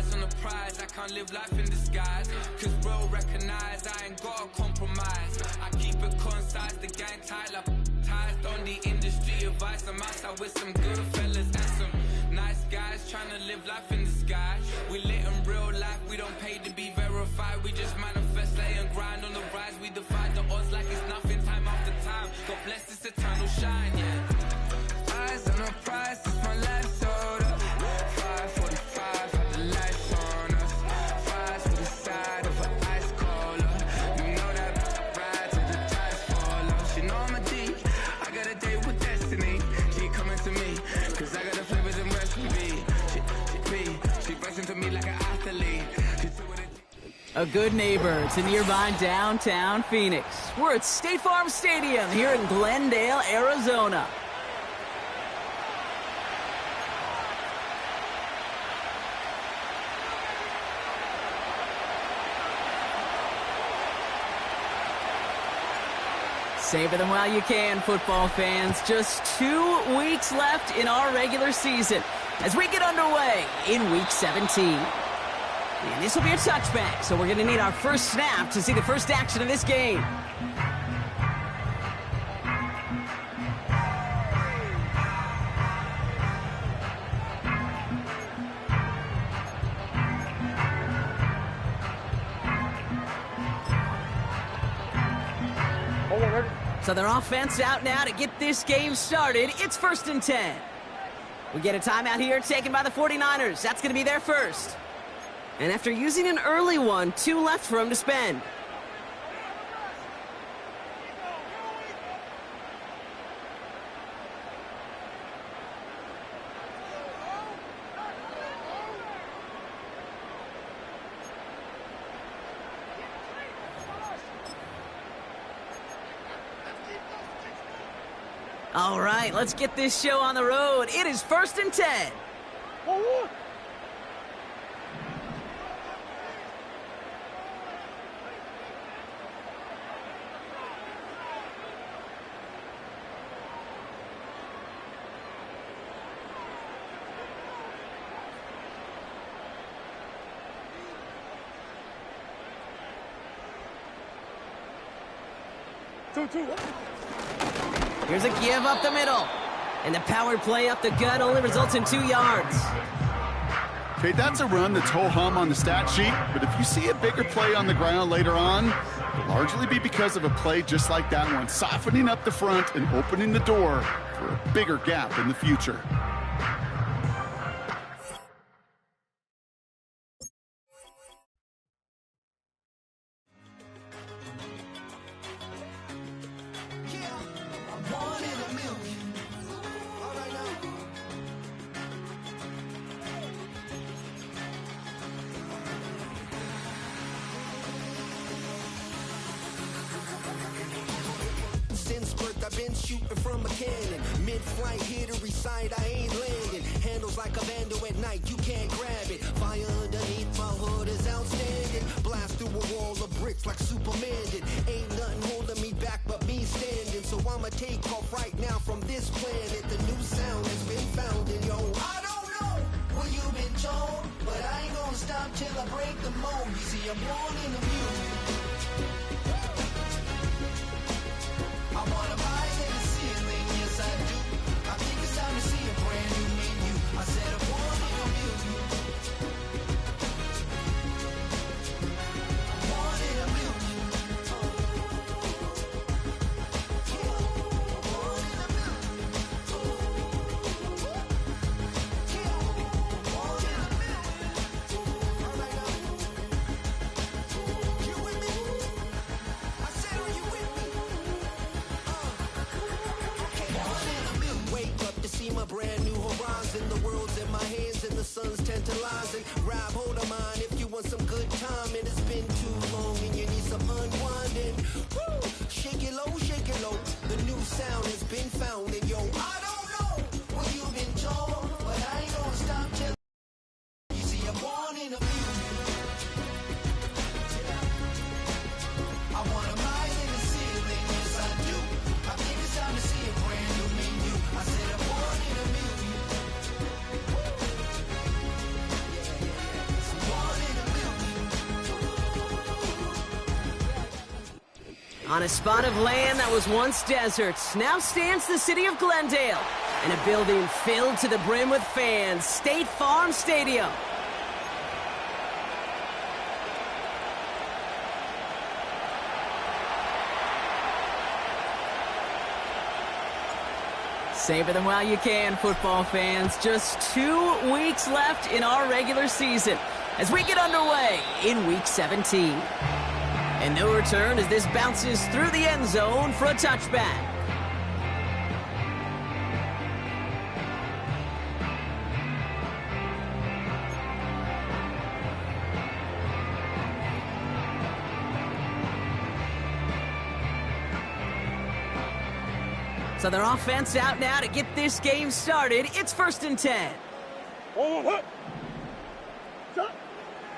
Eyes on the prize, I can't live life in disguise. Cause bro recognize I ain't gotta compromise. I keep it concise, the gang tight like ties. On the industry advice, I'm outside with some good fellas and some nice guys trying to live life in the sky. We lit in real life, we don't pay to be verified. We just manifest, lay and grind on the rise. We defy the odds like it's nothing, time after time. God bless this eternal shine, yeah. Eyes on the prize, it's my life sold up. 5:45, had the lights on us. Fries to the side of an ice cola. You know that ride till the tires fall off. She know I'm a D, I got a date with destiny. She coming to me, cause I got the flavors and recipe. She bustin' to me like an athlete. A good neighbor to nearby downtown Phoenix. We're at State Farm Stadium here in Glendale, Arizona. Savor them while you can, football fans. Just 2 weeks left in our regular season as we get underway in Week 17. And this will be a touchback, so we're going to need our first snap to see the first action of this game. So their offense out now to get this game started. It's 1st and 10. We get a timeout here taken by the 49ers. That's going to be their first. And after using an early one, 2 left for him to spend. All right, let's get this show on the road. It is 1st and 10. Here's a give up the middle. And the power play up the gut only results in 2 yards. Okay, that's a run that's ho-hum on the stat sheet, but if you see a bigger play on the ground later on, it'll largely be because of a play just like that one, softening up the front and opening the door for a bigger gap in the future. Since birth I've been shooting from a cannon. Mid-flight, hit every side, I ain't landing. Handles like a vandal at night, you can't grab it. Fire underneath my hood is outstanding. Blast through a wall of bricks like Superman did. Ain't nothing holding me back but me standing. So I'ma take off right now from this planet. The new sound has been found and yo, I don't know what you've been told, but I ain't gonna stop till I break the mold. You see, I'm born in the music. I wanna rise in the ceiling, yes I do. I think it's time to see a brand new menu. I said I'm born in the music. I'm born in the music. I'm born in the music. I'm born in the music. Alright now. You with me? I said, are you with me? Wake up to see my brand new horizon. The world's in my hands and the sun's tantalizing. Rob, hold on mine if you want some good time. And it's been too long and you need some unwinding. Woo! Shake it low, shake it low. The new sound has been found. And yo, I don't know what you've been told, but I ain't gonna stop till you see I'm born in a music. I wanna rise in the ceiling, yes I do. I think it's time to see a brand new menu. I said I'm born in a music. I'm On a spot of land that was once desert, now stands the city of Glendale, in a building filled to the brim with fans, State Farm Stadium. Savor them while you can, football fans. Just 2 weeks left in our regular season as we get underway in Week 17. And no return as this bounces through the end zone for a touchback. So their offense out now to get this game started. It's 1st and 10.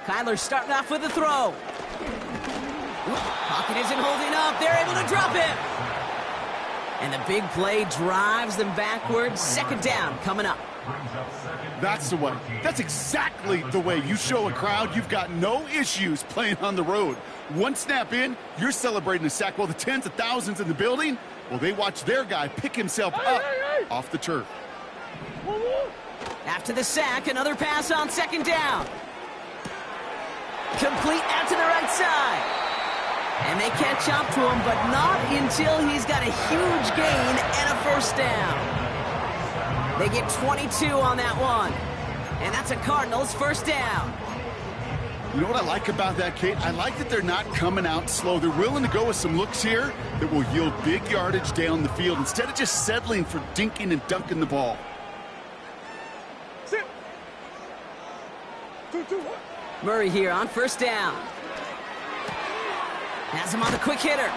Kyler starting off with a throw. Pocket isn't holding up. They're able to drop him. And the big play drives them backwards. 2nd down coming up. That's the way. That's exactly the way you show a crowd you've got no issues playing on the road. One snap in, you're celebrating a sack. While the tens of thousands in the building, well, they watch their guy pick himself up off the turf. After the sack, another pass on 2nd down. Complete out to the right side. And they catch up to him, but not until he's got a huge gain and a 1st down. They get 22 on that one. And that's a Cardinals 1st down. You know what I like about that, Kate? I like that they're not coming out slow. They're willing to go with some looks here that will yield big yardage down the field instead of just settling for dinking and dunking the ball. Murray here on 1st down. Has him on the quick hitter.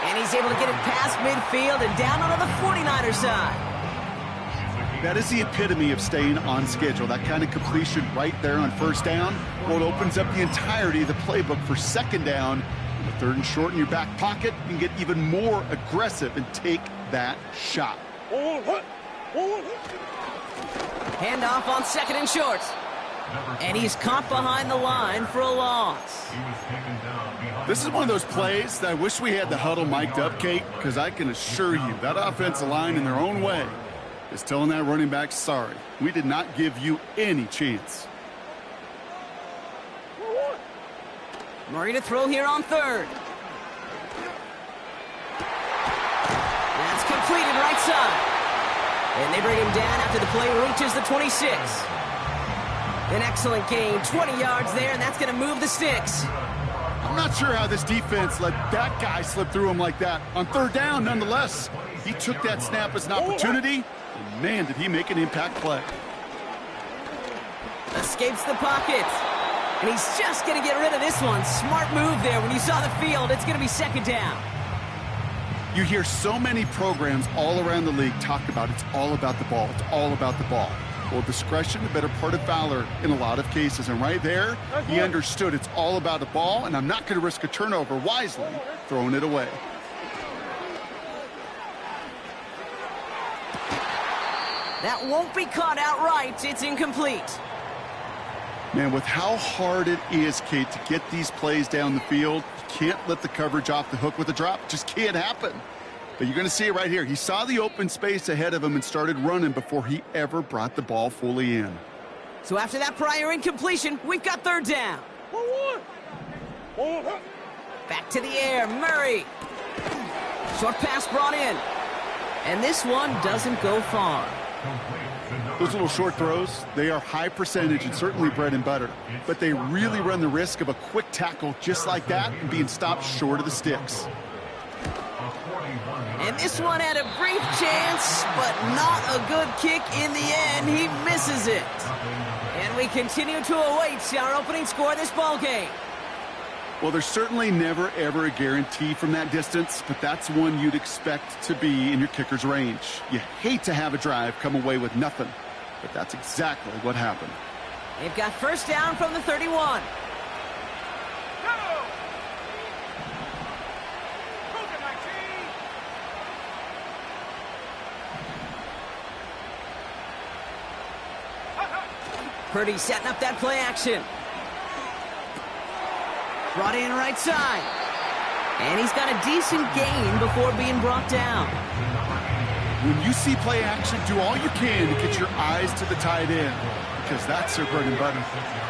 And he's able to get it past midfield and down onto the 49er side. That is the epitome of staying on schedule. That kind of completion right there on 1st down. Well, it opens up the entirety of the playbook for 2nd down. The 3rd and short in your back pocket, you can get even more aggressive and take that shot. Handoff on 2nd and short. And he's caught behind the line for a loss. This is one of those plays that I wish we had the huddle mic'd up, Kate, because I can assure you that offensive line in their own way is telling that running back, sorry, we did not give you any chance. Murray to throw here on 3rd. That's completed right side. And they bring him down after the play reaches the 26. An excellent gain, 20 yards there, and that's going to move the sticks. I'm not sure how this defense let that guy slip through him like that. On 3rd down, nonetheless, he took that snap as an opportunity, and man, did he make an impact play. Escapes the pocket, and he's just going to get rid of this one. Smart move there. When you saw the field, it's going to be 2nd down. You hear so many programs all around the league talk about it's all about the ball. It's all about the ball. Well, discretion, the better part of valor in a lot of cases. And right there, he understood it's all about the ball, and I'm not going to risk a turnover, wisely throwing it away. That won't be caught outright. It's incomplete. Man, with how hard it is, Kate, to get these plays down the field, you can't let the coverage off the hook with a drop. It just can't happen. But you're going to see it right here. He saw the open space ahead of him and started running before he ever brought the ball fully in. So after that prior incompletion, we've got 3rd down. Back to the air, Murray. Short pass brought in. And this one doesn't go far. Those little short throws, they are high percentage and certainly bread and butter. But they really run the risk of a quick tackle just like that and being stopped short of the sticks. And this one had a brief chance, but not a good kick in the end. He misses it. And we continue to await our opening score of this ball game. Well, there's certainly never, ever a guarantee from that distance, but that's one you'd expect to be in your kicker's range. You hate to have a drive come away with nothing, but that's exactly what happened. They've got 1st down from the 31. Purdy setting up that play action. Brought in right side. And he's got a decent gain before being brought down. When you see play action, do all you can to get your eyes to the tight end, because that's their bread and butter.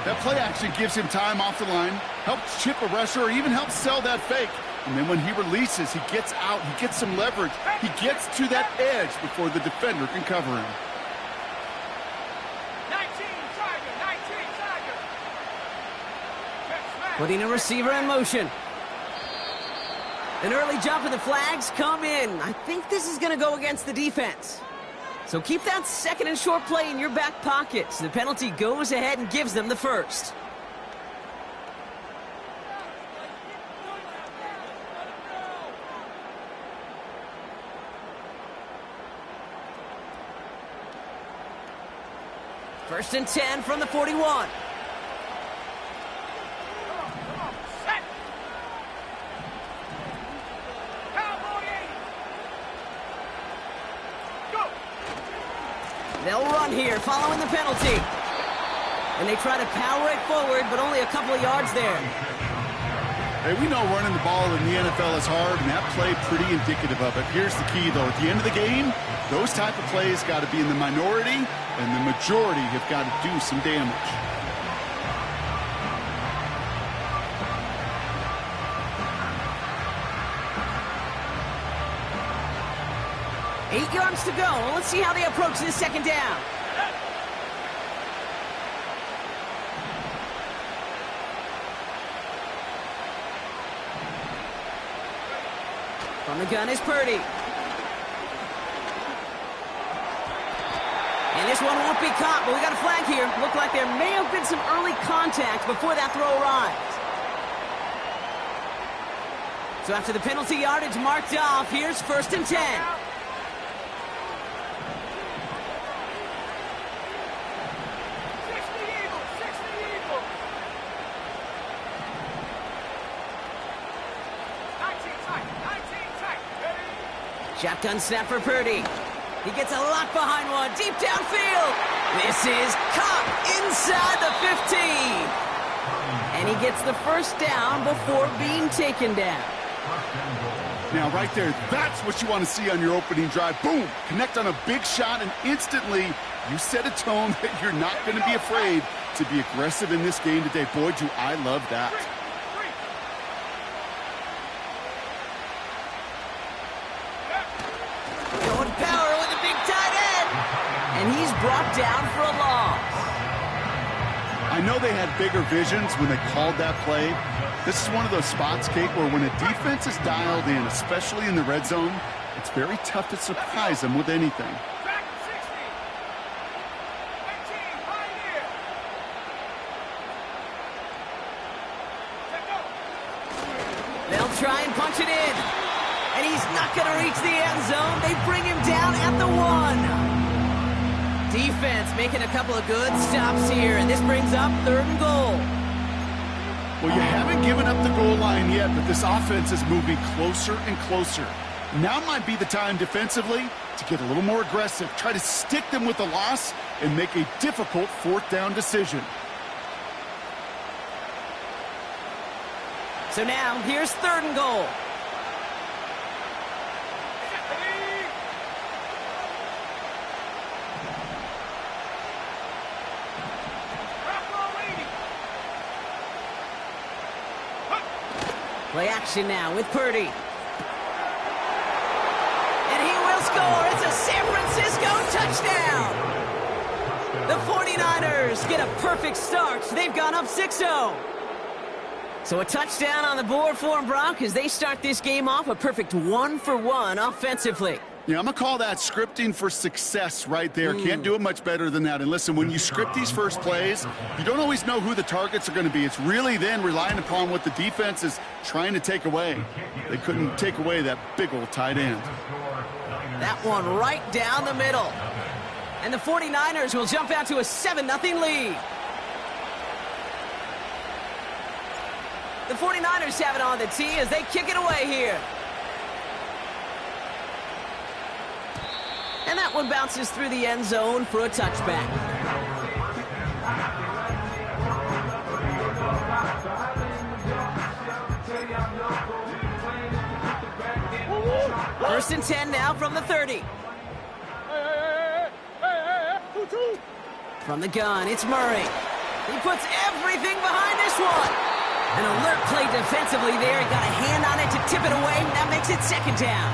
That play action gives him time off the line, helps chip a rusher, or even helps sell that fake. And then when he releases, he gets out, he gets some leverage. He gets to that edge before the defender can cover him. 19 Tiger. Putting a receiver in motion. An early jump and the flags come in. I think this is going to go against the defense. So keep that second and short play in your back pocket. So the penalty goes ahead and gives them the first. First and 10 from the 41. They'll run here, following the penalty. And they try to power it forward, but only a couple of yards there. Hey, we know running the ball in the NFL is hard, and that play pretty indicative of it. Here's the key, though. At the end of the game, those type of plays got to be in the minority, and the majority have got to do some damage. Eight yards to go. Let's see how they approach this second down. From the gun is Purdy. And this one won't be caught, but we got a flag here. Looked like there may have been some early contact before that throw arrived. So after the penalty yardage marked off, here's first and 10. Shotgun snap for Purdy. He gets a lot behind one, deep downfield. This is caught inside the 15. And he gets the first down before being taken down. Now, right there, that's what you want to see on your opening drive. Boom! Connect on a big shot, and instantly you set a tone that you're not going to be afraid to be aggressive in this game today. Boy, do I love that. And he's brought down for a loss. I know they had bigger visions when they called that play. This is one of those spots, Kate, where when a defense is dialed in, especially in the red zone, it's very tough to surprise them with anything. They'll try and punch it in. And he's not going to reach the end zone. They bring him down at the 1. Defense making a couple of good stops here, and this brings up third and goal. Well, you haven't given up the goal line yet, but this offense is moving closer and closer. Now might be the time defensively to get a little more aggressive, try to stick them with the loss, and make a difficult fourth down decision. So now, here's third and goal. Play action now with Purdy. And he will score. It's a San Francisco touchdown. The 49ers get a perfect start. They've gone up 6-0. So a touchdown on the board for them, Brock, as they start this game off a perfect 1-for-1 offensively. Yeah, I'm going to call that scripting for success right there. Can't do it much better than that. And listen, when you script these first plays, you don't always know who the targets are going to be. It's really then relying upon what the defense is trying to take away. They couldn't take away that big old tight end. That one right down the middle. And the 49ers will jump out to a 7-0 lead. The 49ers have it on the tee as they kick it away here. And that one bounces through the end zone for a touchback. First and 10 now from the 30. From the gun, it's Murray. He puts everything behind this one. An alert play defensively there. He got a hand on it to tip it away. That makes it second down.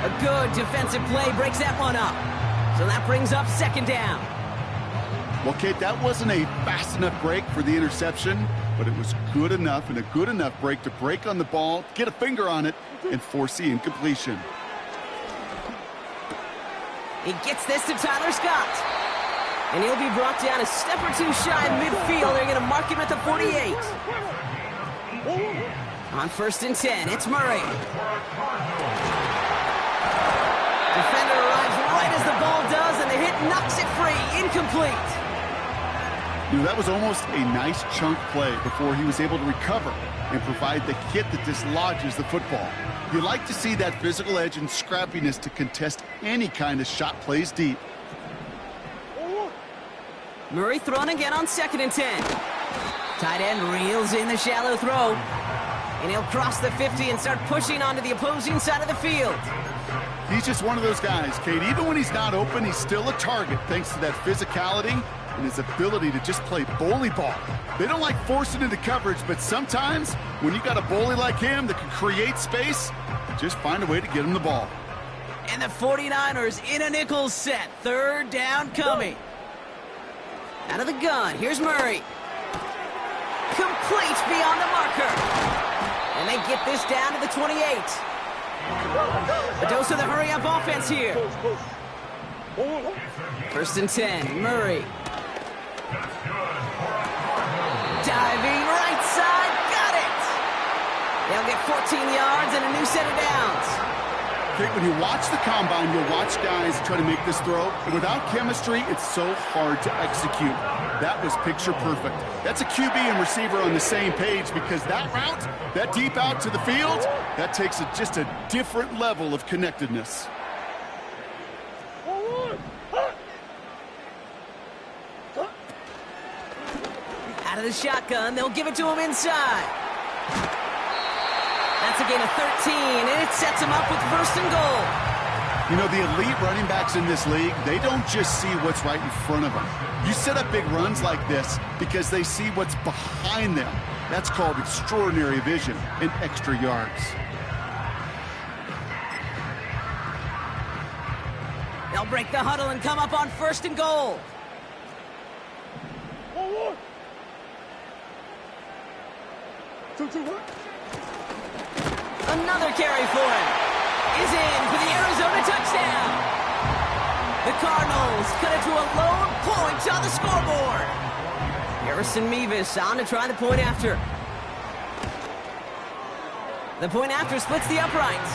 A good defensive play breaks that one up. So that brings up second down. Well, Kate, that wasn't a fast enough break for the interception, but it was good enough and a good enough break to break on the ball, get a finger on it, and force the incompletion. He gets this to Tyler Scott. And he'll be brought down a step or two shy of midfield. They're going to mark him at the 48. On first and 10, it's Murray. Defender arrives right as the ball does, and the hit knocks it free. Incomplete. You know, that was almost a nice chunk play before he was able to recover and provide the hit that dislodges the football. You like to see that physical edge and scrappiness to contest any kind of shot plays deep. Murray thrown again on second and 10. Tight end reels in the shallow throw. And he'll cross the 50 and start pushing onto the opposing side of the field. He's just one of those guys, Kate. Even when he's not open, he's still a target thanks to that physicality and his ability to just play bully ball. They don't like forcing into coverage, but sometimes when you got a bully like him that can create space, just find a way to get him the ball. And the 49ers in a nickel set. Third down coming. Out of the gun, here's Murray. Complete beyond the marker. And they get this down to the 28. A dose of the hurry-up offense here. First and 10, Murray. Diving right side, got it! They'll get 14 yards and a new set of downs. Kate, when you watch the combine, you'll watch guys try to make this throw, and without chemistry, it's so hard to execute. That was picture perfect. That's a QB and receiver on the same page, because that route, that deep out to the field, that takes just a different level of connectedness. Out of the shotgun, they'll give it to him inside. That's a gain of 13, and it sets him up with first and goal. You know, the elite running backs in this league, they don't just see what's right in front of them. You set up big runs like this because they see what's behind them. That's called extraordinary vision and extra yards. They'll break the huddle and come up on first and goal. Another carry for him. Is in for the Arizona touchdown. The Cardinals cut it to a lone point on the scoreboard. Harrison Mevis on to try the point after. The point after splits the uprights.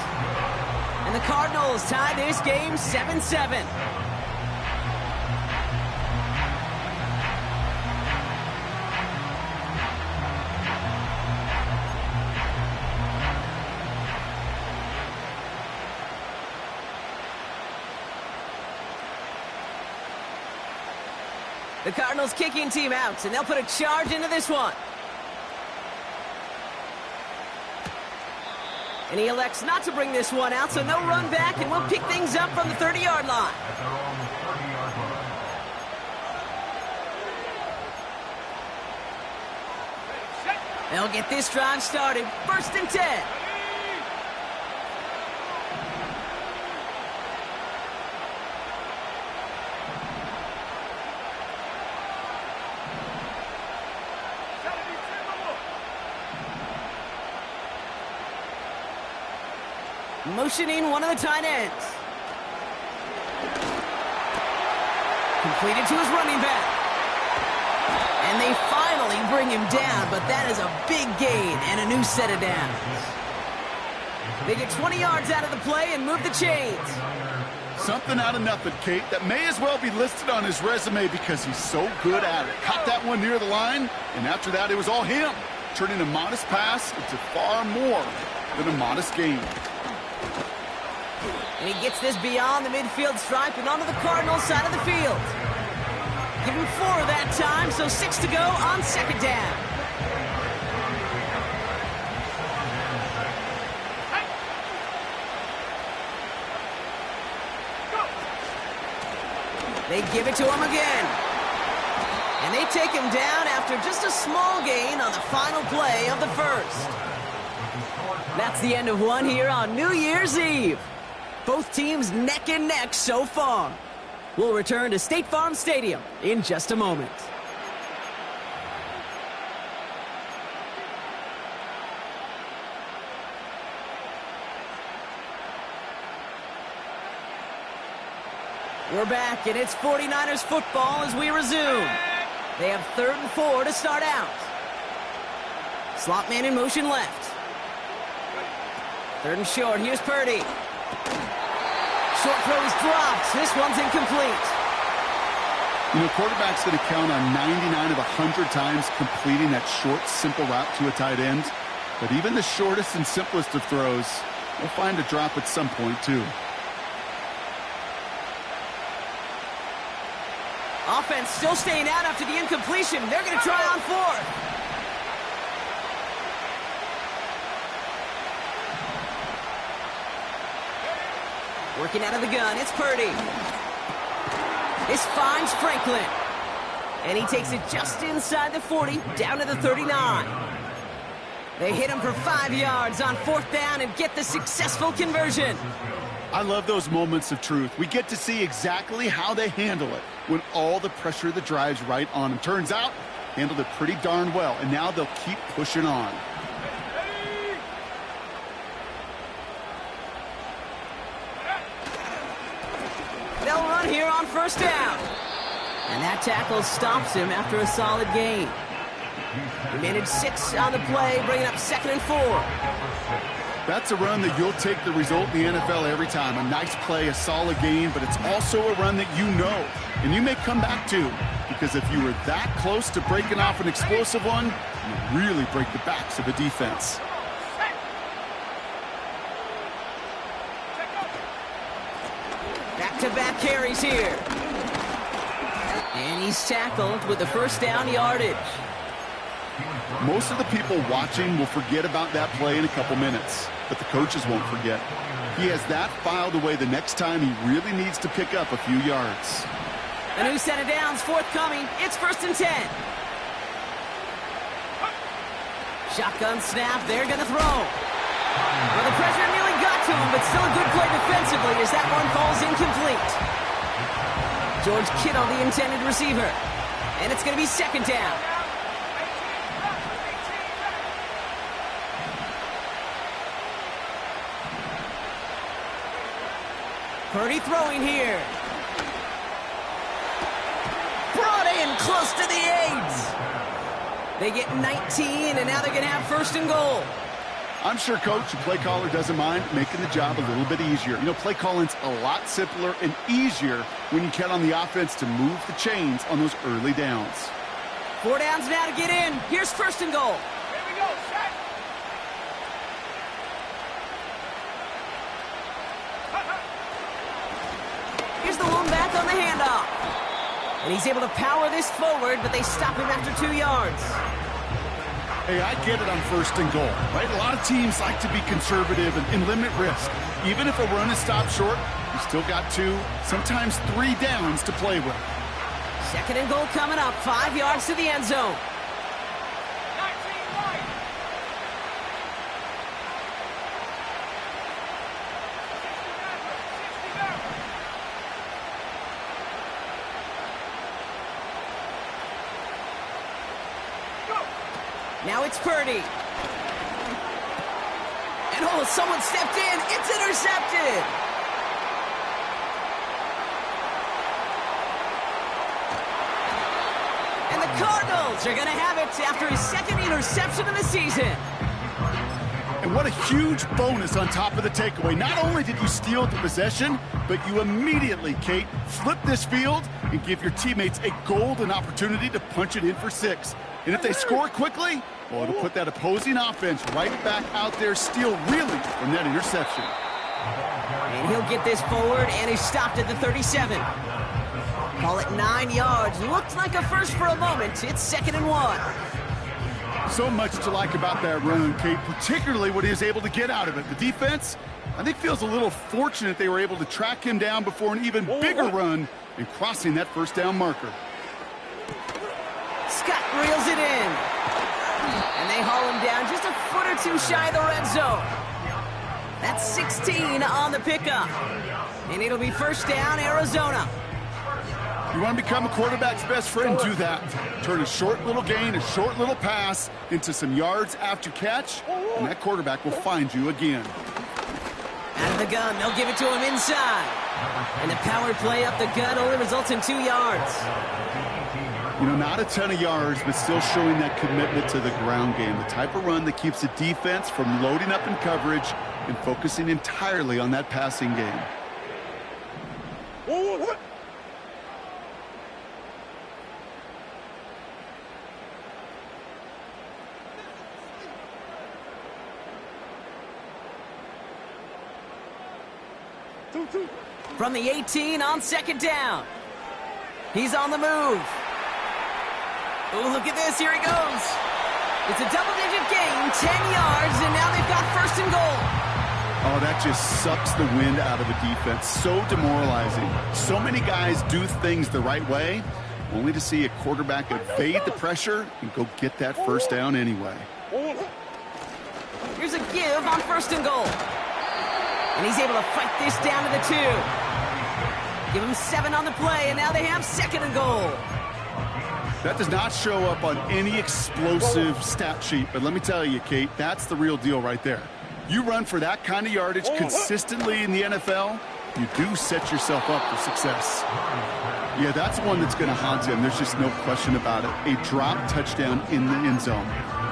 And the Cardinals tie this game 7-7. The Cardinals kicking team out, and they'll put a charge into this one. And he elects not to bring this one out, so no run back, and we'll pick things up from the 30-yard line. They'll get this drive started. First and 10. Motioning one of the tight ends. Completed to his running back. And they finally bring him down, but that is a big gain and a new set of downs. They get 20 yards out of the play and move the chains. Something out of nothing, Kate, that may as well be listed on his resume because he's so good at it. Caught that one near the line, and after that it was all him, turning a modest pass into far more than a modest gain. And he gets this beyond the midfield stripe and onto the Cardinals side of the field. Give him 4 that time, so 6 to go on second down. They give it to him again. And they take him down after just a small gain on the final play of the first. That's the end of one here on New Year's Eve. Both teams neck and neck so far. We'll return to State Farm Stadium in just a moment. We're back, and it's 49ers football as we resume. They have 3rd and 4 to start out. Slot man in motion left. 3rd and short. Here's Purdy. Short throw is dropped. This one's incomplete. You know, quarterbacks that count on 99 of 100 times completing that short, simple route to a tight end. But even the shortest and simplest of throws will find a drop at some point, too. Offense still staying out after the incompletion. They're going to try on 4th. Working out of the gun, it's Purdy. This finds Franklin. And he takes it just inside the 40, down to the 39. They hit him for 5 yards on 4th down and get the successful conversion. I love those moments of truth. We get to see exactly how they handle it when all the pressure of the drive's right on them. Turns out, handled it pretty darn well, and now they'll keep pushing on. They'll run here on 1st down. And that tackle stops him after a solid gain. He managed 6 on the play, bringing up 2nd and 4. That's a run that you'll take the result in the NFL every time. A nice play, a solid gain, but it's also a run that you know, and you may come back to, because if you were that close to breaking off an explosive one, you really break the backs of the defense. Back-to-back carries here. And he's tackled with the 1st down yardage. Most of the people watching will forget about that play in a couple minutes, but the coaches won't forget. He has that filed away the next time he really needs to pick up a few yards. A new set of downs forthcoming. It's 1st and 10. Shotgun snap. They're going to throw. Well, the pressure nearly got to him, but still a good play defensively as that one falls incomplete. George Kittle, the intended receiver. And it's going to be 2nd down. Purdy throwing here. Brought in close to the 8. They get 19, and now they're going to have 1st and goal. I'm sure Coach, the play caller, doesn't mind making the job a little bit easier. You know, play calling's a lot simpler and easier when you count on the offense to move the chains on those early downs. 4 downs now to get in. Here's 1st and goal. Here we go, set. Here's the one back on the handoff. And he's able to power this forward, but they stop him after 2 yards. Hey, I get it on 1st and goal, right? A lot of teams like to be conservative and limit risk. Even if a run is stopped short, you still got 2, sometimes 3 downs to play with. 2nd and goal coming up, 5 yards to the end zone. 19 right. 69. Now it's Purdy. And oh, someone stepped in. It's intercepted. And the Cardinals are going to have it after his 2nd interception of the season. And what a huge bonus on top of the takeaway. Not only did you steal the possession, but you immediately, Kate, flip this field and give your teammates a golden opportunity to punch it in for 6. And if they score quickly, well, it'll put that opposing offense right back out there, steal really from that interception. And he'll get this forward, and he's stopped at the 37. Call it 9 yards. Looked like a first for a moment. It's 2nd and 1. So much to like about that run, Kate, particularly what he was able to get out of it. The defense, I think feels a little fortunate they were able to track him down before an even bigger run and crossing that first down marker. Scott reels it in. And they haul him down just a foot or two shy of the red zone. That's 16 on the pickup. And it'll be first down, Arizona. You want to become a quarterback's best friend, do that. Turn a short little gain, a short little pass into some yards after catch, and that quarterback will find you again. Out of the gun, they'll give it to him inside. And the power play up the gut only results in 2 yards. You know, not a ton of yards, but still showing that commitment to the ground game. The type of run that keeps the defense from loading up in coverage and focusing entirely on that passing game. From the 18 on second down. He's on the move. Oh, look at this. Here he goes. It's a double-digit gain, 10 yards, and now they've got first and goal. Oh, that just sucks the wind out of a defense. So demoralizing. So many guys do things the right way, only to see a quarterback evade the pressure and go get that first down anyway. Here's a give on first and goal. And he's able to fight this down to the 2. Give him 7 on the play, and now they have second and goal. That does not show up on any explosive stat sheet, but let me tell you, Kate, that's the real deal right there. You run for that kind of yardage consistently in the NFL, you do set yourself up for success. Yeah, that's one that's going to haunt him. There's just no question about it. A drop touchdown in the end zone.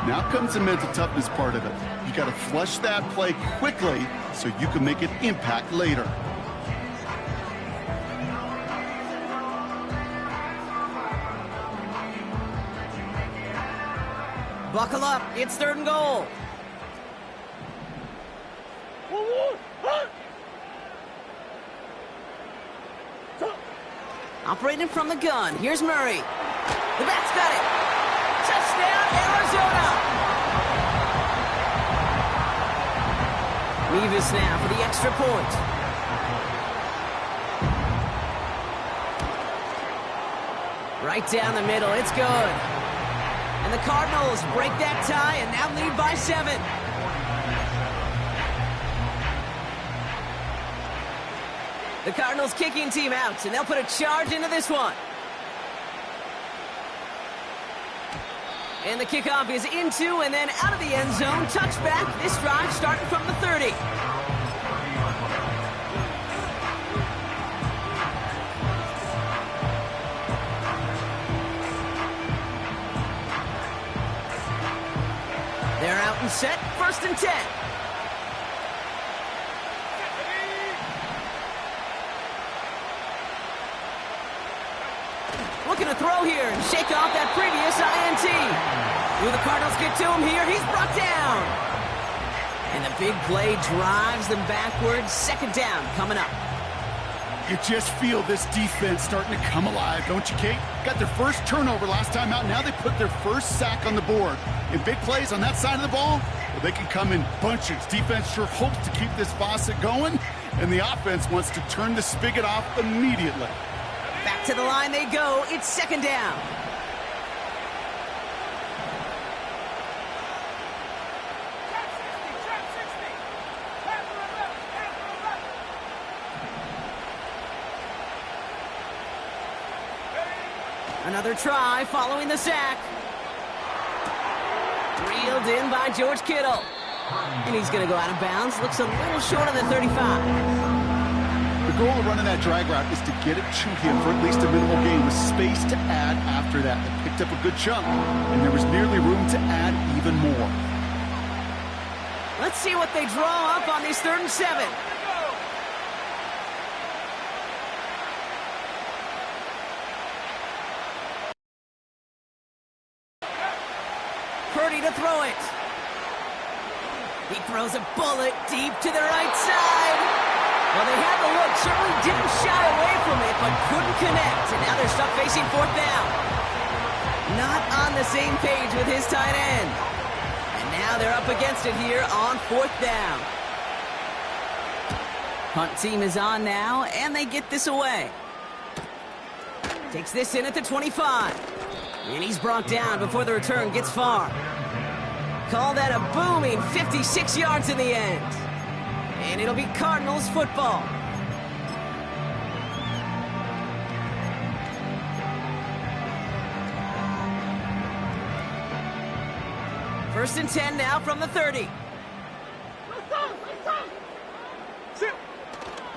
Now comes the mental toughness part of it. You got to flush that play quickly so you can make an impact later. Buckle up. It's third and goal. Operating from the gun. Here's Murray. The back's got it. Touchdown, Arizona. Revis now for the extra point. Right down the middle. It's good. And the Cardinals break that tie and now lead by 7. The Cardinals kicking team out, and they'll put a charge into this one. And the kickoff is into and then out of the end zone. Touchback. This drive starting from the 30. They're out and set. First and 10. Looking to throw here and shake off that previous INT. Will the Cardinals get to him here? He's brought down. And the big play drives them backwards. Second down coming up. You just feel this defense starting to come alive, don't you, Kate? Got their first turnover last time out. Now they put their first sack on the board. And big plays on that side of the ball, well, they can come in bunches. Defense sure hopes to keep this faucet going, and the offense wants to turn the spigot off immediately. Back to the line they go. It's second down. Another try following the sack. Reeled in by George Kittle. And he's going to go out of bounds. Looks a little short of the 35. The goal of running that drag route is to get it to him for at least a minimal gain with space to add after that. They picked up a good chunk, and there was nearly room to add even more. Let's see what they draw up on this 3rd and 7. Purdy to throw it. He throws a bullet deep to the right side. Well, they had the look, certainly didn't shy away from it, but couldn't connect. And now they're stuck facing 4th down. Not on the same page with his tight end. And now they're up against it here on 4th down. Punt team is on now, and they get this away. Takes this in at the 25. And he's brought down before the return gets far. Call that a booming 56 yards in the end. And it'll be Cardinals football. First and 10 now from the 30.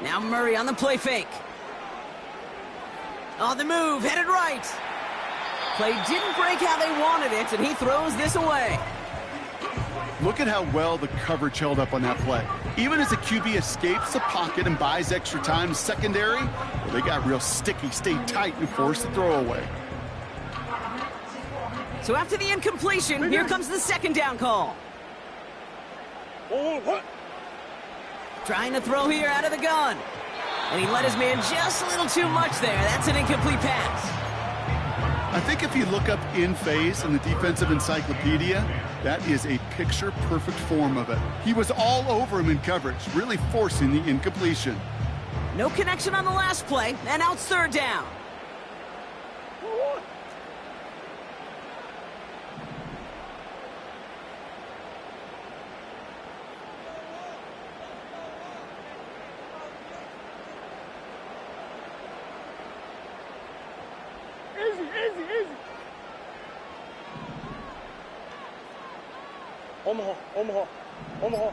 Now Murray on the play fake. On the move, headed right. Play didn't break how they wanted it, and he throws this away. Look at how well the coverage held up on that play. Even as the QB escapes the pocket and buys extra time secondary, well, they got real sticky, stayed tight, and forced the throw away. So after the incompletion, here comes the second down call. Trying to throw here out of the gun. And he let his man just a little too much there. That's an incomplete pass. I think if you look up in phase in the defensive encyclopedia, that is a picture-perfect form of it. He was all over him in coverage, really forcing the incompletion. No connection on the last play, and now it's third down. Easy. Omaha.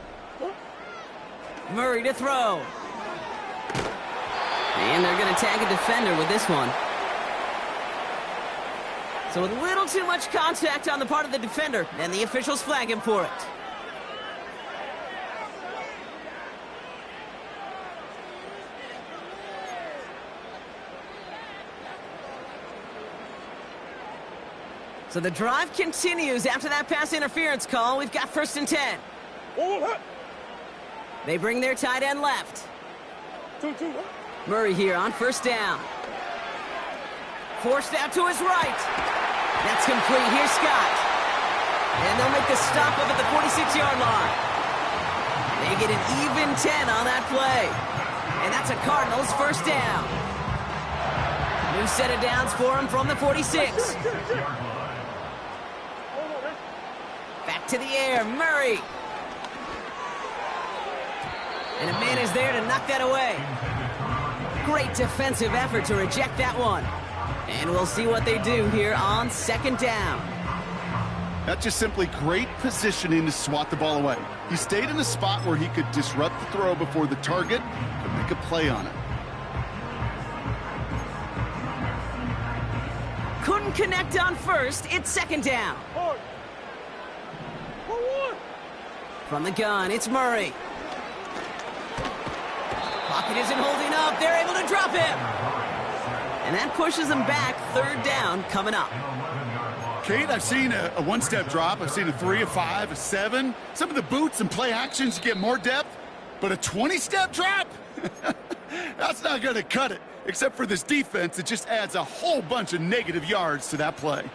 Murray to throw. And they're going to tag a defender with this one. So a little too much contact on the part of the defender, and the officials flag him for it. So the drive continues after that pass interference call. We've got first and 10. They bring their tight end left. Murray here on first down. Forced out to his right. That's complete. Here's Scott. And they'll make the stop up at the 46-yard line. They get an even 10 on that play. And that's a Cardinals first down. New set of downs for him from the 46. Back to the air, Murray. And a man is there to knock that away. Great defensive effort to reject that one. And we'll see what they do here on second down. That's just simply great positioning to swat the ball away. He stayed in a spot where he could disrupt the throw before the target could make a play on it. Couldn't connect on first. It's second down. From the gun, it's Murray. Pocket isn't holding up. They're able to drop him. And that pushes them back. Third down coming up. Kate, I've seen a one-step drop. I've seen a 3, a 5, a 7. Some of the boots and play actions get more depth. But a 20-step drop? That's not going to cut it. Except for this defense, it just adds a whole bunch of negative yards to that play.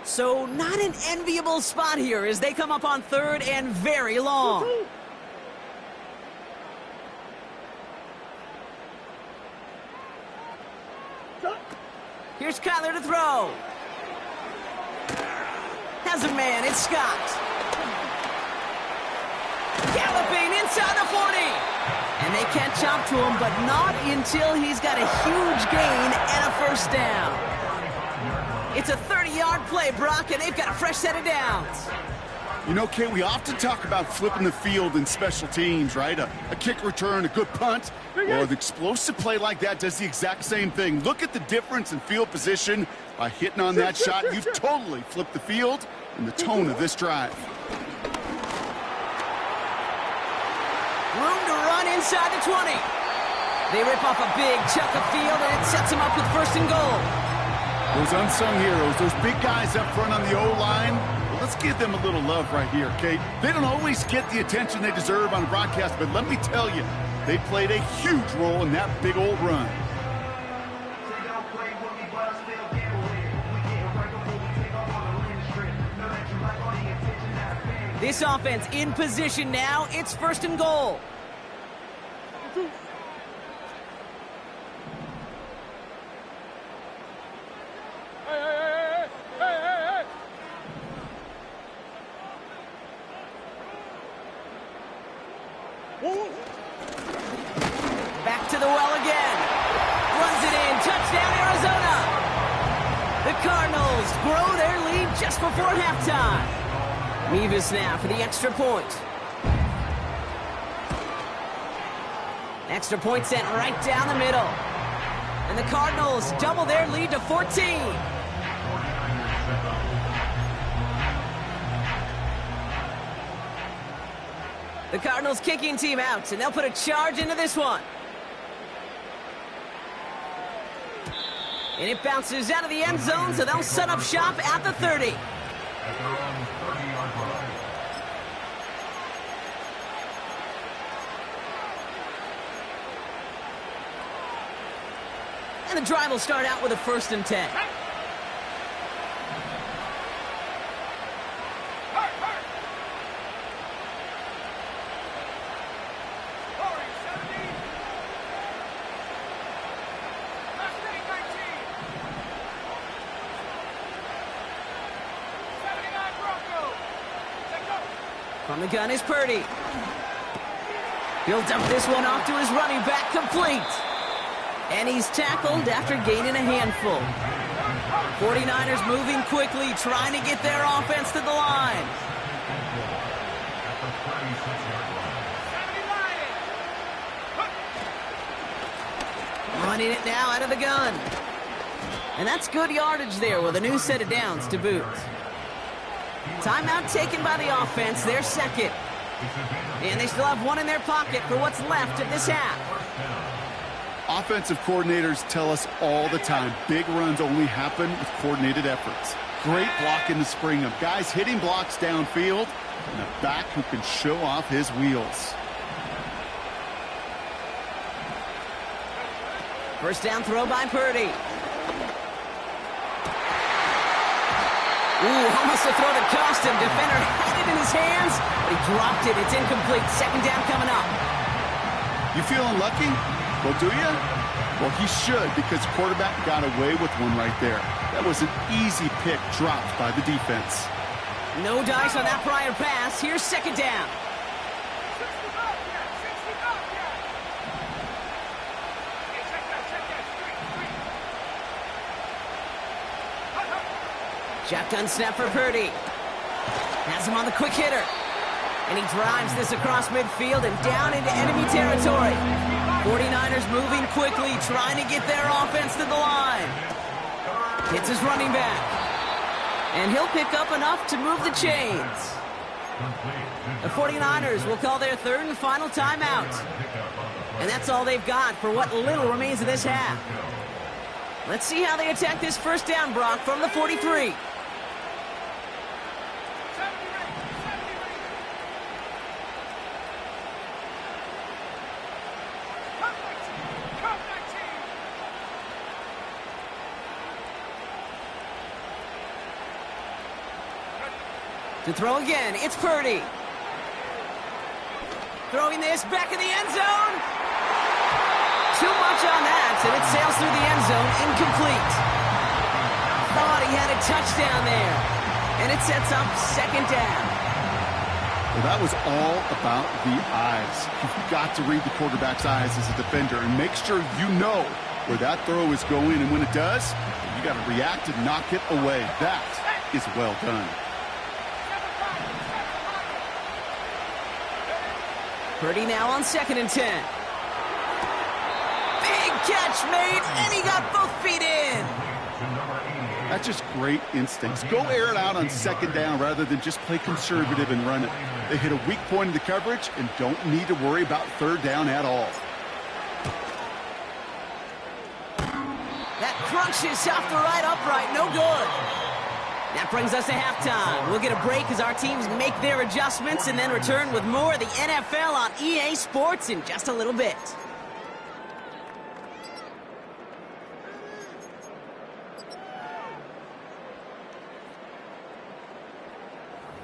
So not an enviable spot here as they come up on third and very long. Here's Kyler to throw. Has a man, it's Scott. Galloping inside the 40. And they catch up to him, but not until he's got a huge gain and a first down. It's a 30-yard play, Brock, and they've got a fresh set of downs. You know, Kate, we often talk about flipping the field in special teams, right? A kick return, a good punt. Well, an explosive play like that does the exact same thing. Look at the difference in field position. By hitting on that shot, you've totally flipped the field and the tone of this drive. Room to run inside the 20. They rip off a big chunk of field, and it sets them up with first and goal. Those unsung heroes, those big guys up front on the O-line, well, let's give them a little love right here, Kate. They don't always get the attention they deserve on broadcast, but let me tell you, they played a huge role in that big old run. This offense in position now. It's 1st and goal. Back to the well again. Runs it in. Touchdown, Arizona. The Cardinals grow their lead just before halftime. Mevis now for the extra point. Extra point sent right down the middle. And the Cardinals double their lead to 14. The Cardinals kicking team out, and they'll put a charge into this one. And it bounces out of the end zone, so they'll set up shop at the 30. And the drive will start out with a 1st and 10. From the gun is Purdy. He'll dump this one off to his running back, complete. And he's tackled after gaining a handful. 49ers moving quickly, trying to get their offense to the line. Running it now out of the gun. And that's good yardage there with a new set of downs to boot. Timeout taken by the offense, their 2nd. And they still have one in their pocket for what's left of this half. Offensive coordinators tell us all the time, big runs only happen with coordinated efforts. Great block in the spring of guys hitting blocks downfield and a back who can show off his wheels. 1st down throw by Purdy. Ooh, almost a throw that cost him. Defender had it in his hands, but he dropped it. It's incomplete. 2nd down coming up. You feeling lucky? Well, do you? Well, he should, because quarterback got away with one right there. That was an easy pick dropped by the defense. No dice on that prior pass. Here's 2nd down. Shotgun snap for Purdy. Has him on the quick hitter. And he drives this across midfield and down into enemy territory. 49ers moving quickly, trying to get their offense to the line. Hits his running back. And he'll pick up enough to move the chains. The 49ers will call their 3rd and final timeout. And that's all they've got for what little remains of this half. Let's see how they attack this 1st down, Brock, from the 43. To throw again, it's Purdy. Throwing this back in the end zone. Too much on that, and it sails through the end zone, incomplete. Thought he had a touchdown there. And it sets up 2nd down. Well, that was all about the eyes. You've got to read the quarterback's eyes as a defender and make sure you know where that throw is going, and when it does, you got to react and knock it away. That is well done. Purdy now on 2nd and 10. Big catch made, and he got both feet in. That's just great instincts. Go air it out on 2nd down rather than just play conservative and run it. They hit a weak point in the coverage and don't need to worry about 3rd down at all. That crunches off the right upright, no good. That brings us to halftime. We'll get a break as our teams make their adjustments and then return with more of the NFL on EA Sports in just a little bit.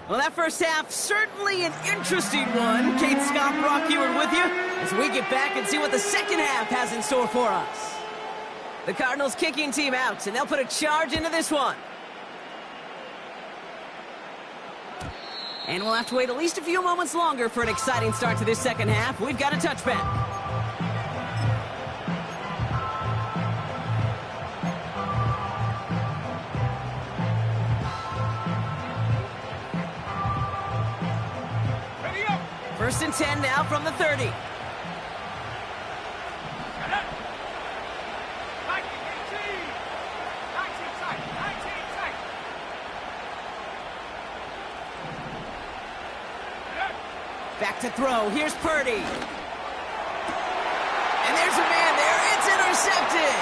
Well, that first half, certainly an interesting one. Kate Scott, Brock Huard with you as we get back and see what the second half has in store for us. The Cardinals kicking team out, and they'll put a charge into this one. And we'll have to wait at least a few moments longer for an exciting start to this second half. We've got a touchback. First and 10 now from the 30. Back to throw. Here's Purdy. And there's a man there. It's intercepted.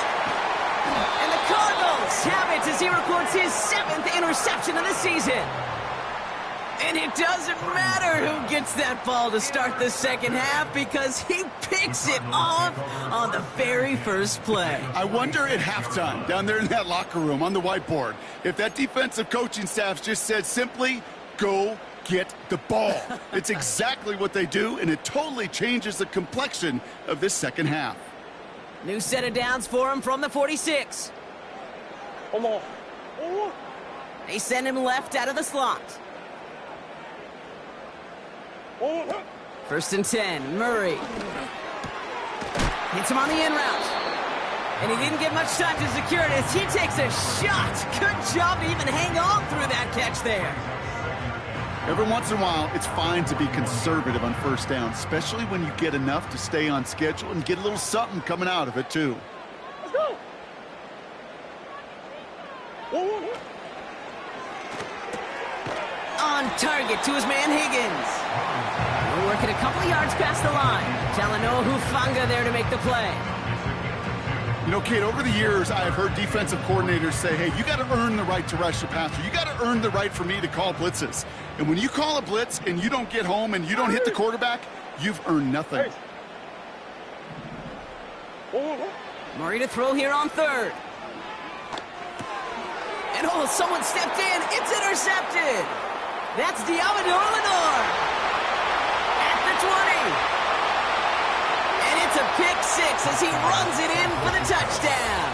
And the Cardinals have it as he records his 7th interception of the season. And it doesn't matter who gets that ball to start the second half because he picks it off on the very first play. I wonder at halftime, down there in that locker room on the whiteboard, if that defensive coaching staff just said simply, go get the ball. It's exactly what they do, and it totally changes the complexion of this second half. New set of downs for him from the 46. They send him left out of the slot. First and 10, Murray. Hits him on the in route. And he didn't get much time to secure it as he takes a shot. Good job to even hang on through that catch there. Every once in a while, it's fine to be conservative on first down, especially when you get enough to stay on schedule and get a little something coming out of it, too. Let's go. On target to his man Higgins. We're working a couple of yards past the line. Talanoa Hufanga there to make the play. You know, Kate, over the years, I have heard defensive coordinators say, hey, you got to earn the right to rush the passer. You got to earn the right for me to call blitzes. And when you call a blitz and you don't get home and you don't hit the quarterback, you've earned nothing. Murray to throw here on third. And oh, someone stepped in. It's intercepted. That's Deommodore Lenoir at the 20. And it's a pick six as he runs it in for the touchdown.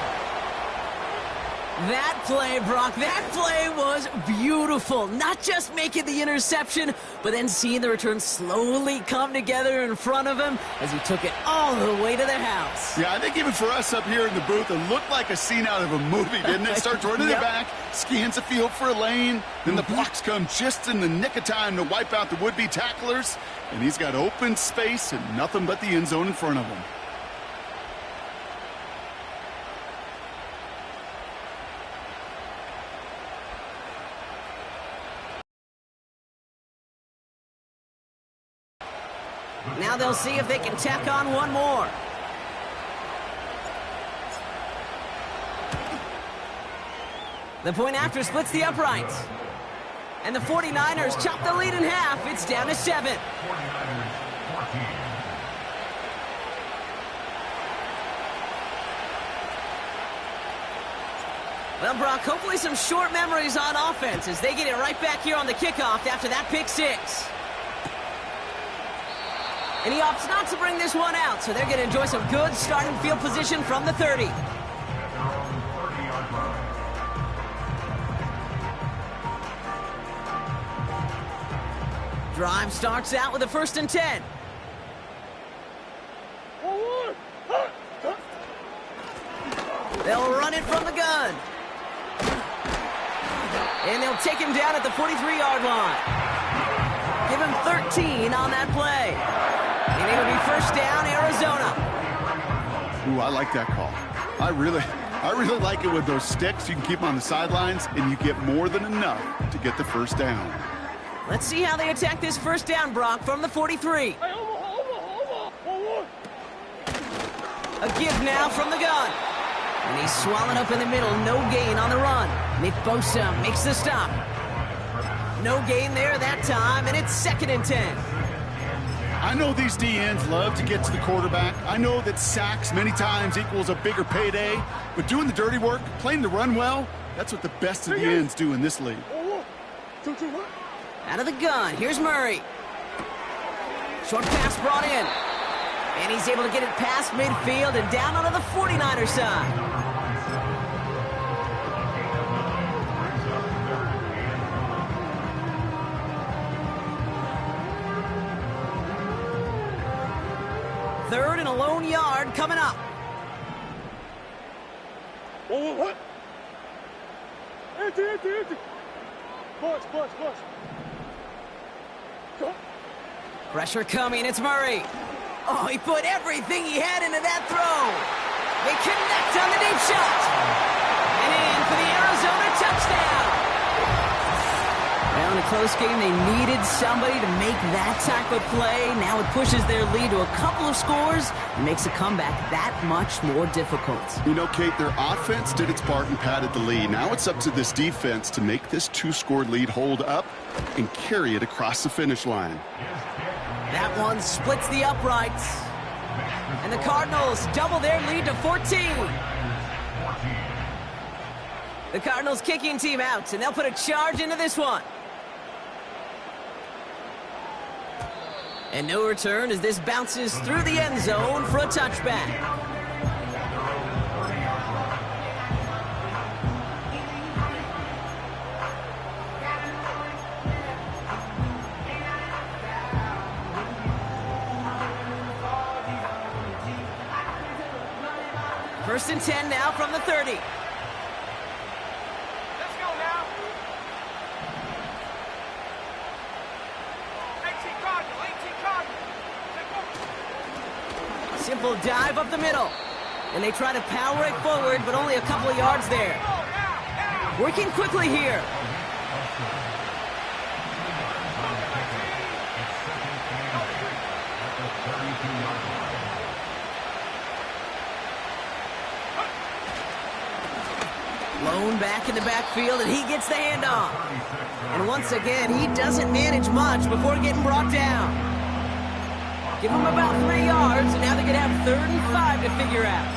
That play, Brock, that play was beautiful. Not just making the interception, but then seeing the return slowly come together in front of him as he took it all the way to the house. Yeah, I think even for us up here in the booth, it looked like a scene out of a movie, didn't it? Starts running it back, scans the field for a lane, then the blocks come just in the nick of time to wipe out the would-be tacklers, and he's got open space and nothing but the end zone in front of him. Now they'll see if they can tack on one more. The point after splits the uprights. And the 49ers chop the lead in half. It's down to 7. Well, Brock, hopefully some short memories on offense as they get it right back here on the kickoff after that pick six. And he opts not to bring this one out, so they're going to enjoy some good starting field position from the 30. Drive starts out with a 1st and 10. They'll run it from the gun. And they'll take him down at the 43-yard line. Give him 13 on that play. And it'll be first down, Arizona. Ooh, I like that call. I really like it with those sticks. You can keep them on the sidelines, and you get more than enough to get the first down. Let's see how they attack this first down, Brock, from the 43. A give now from the gun. And he's swallowed up in the middle. No gain on the run. Nick Bosa makes the stop. No gain there that time, and it's 2nd and 10. I know these DNs love to get to the quarterback. I know that sacks many times equals a bigger payday, but doing the dirty work, playing the run well, that's what the best of the ends do in this league. Out of the gun, here's Murray. Short pass brought in. And he's able to get it past midfield and down onto the 49er side. Third and a lone yard coming up. What? Empty. Push. Go. Pressure coming, it's Murray. Oh, he put everything he had into that throw. They connect on the deep shot. And in for the Arizona touchdown. Well, in a close game, they needed somebody to make that type of play. Now it pushes their lead to a couple of scores and makes a comeback that much more difficult. You know, Kate, their offense did its part and padded the lead. Now it's up to this defense to make this 2-score lead hold up and carry it across the finish line. That one splits the uprights. And the Cardinals double their lead to 14. The Cardinals kicking team out, and they'll put a charge into this one. And no return as this bounces through the end zone for a touchback. First and 10 now from the 30. Let's go now. 18 Cardinal. Simple dive up the middle. And they try to power it forward, but only a couple of yards there. Working quickly here. Lone back in the backfield, and he gets the handoff. And once again, he doesn't manage much before getting brought down. Give him about 3 yards, and now they're going to have 3rd and 5 to figure out.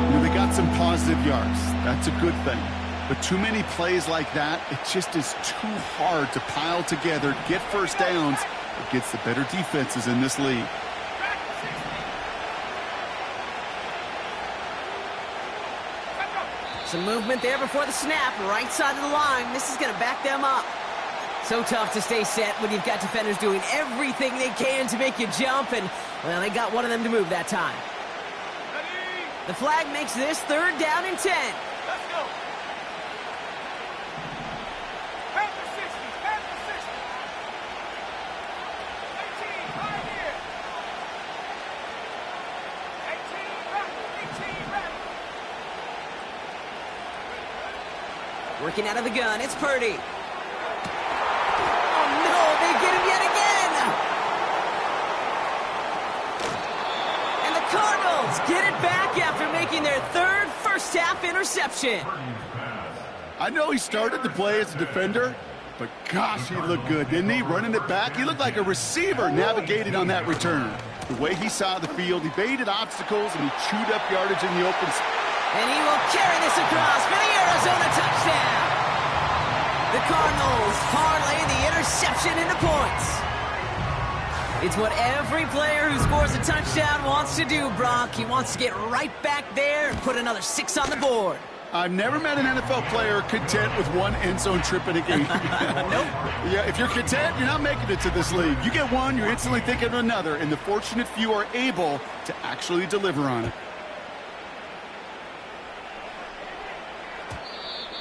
You know, they got some positive yards. That's a good thing. But too many plays like that, it just is too hard to pile together, get first downs against the better defenses in this league. Some movement there before the snap, right side of the line. This is going to back them up. So tough to stay set when you've got defenders doing everything they can to make you jump, and, well, they got one of them to move that time. The flag makes this 3rd down and 10. Let's go. Half the 60. 18, right here. 18, right. Working out of the gun, it's Purdy. Oh, no, they get him yet again. And the Cardinals get it back after making their 3rd first-half interception. I know he started to play as a defender, but gosh, he looked good, didn't he? Running it back, he looked like a receiver navigating on that return. The way he saw the field, he baited obstacles, and he chewed up yardage in the open space. And he will carry this across for the Arizona touchdown. The Cardinals parlay the interception into points. It's what every player who scores a touchdown wants to do, Brock. He wants to get right back there and put another 6 on the board. I've never met an NFL player content with one end zone trip in a game. Nope. Yeah, if you're content, you're not making it to this league. You get one, you're instantly thinking of another, and the fortunate few are able to actually deliver on it.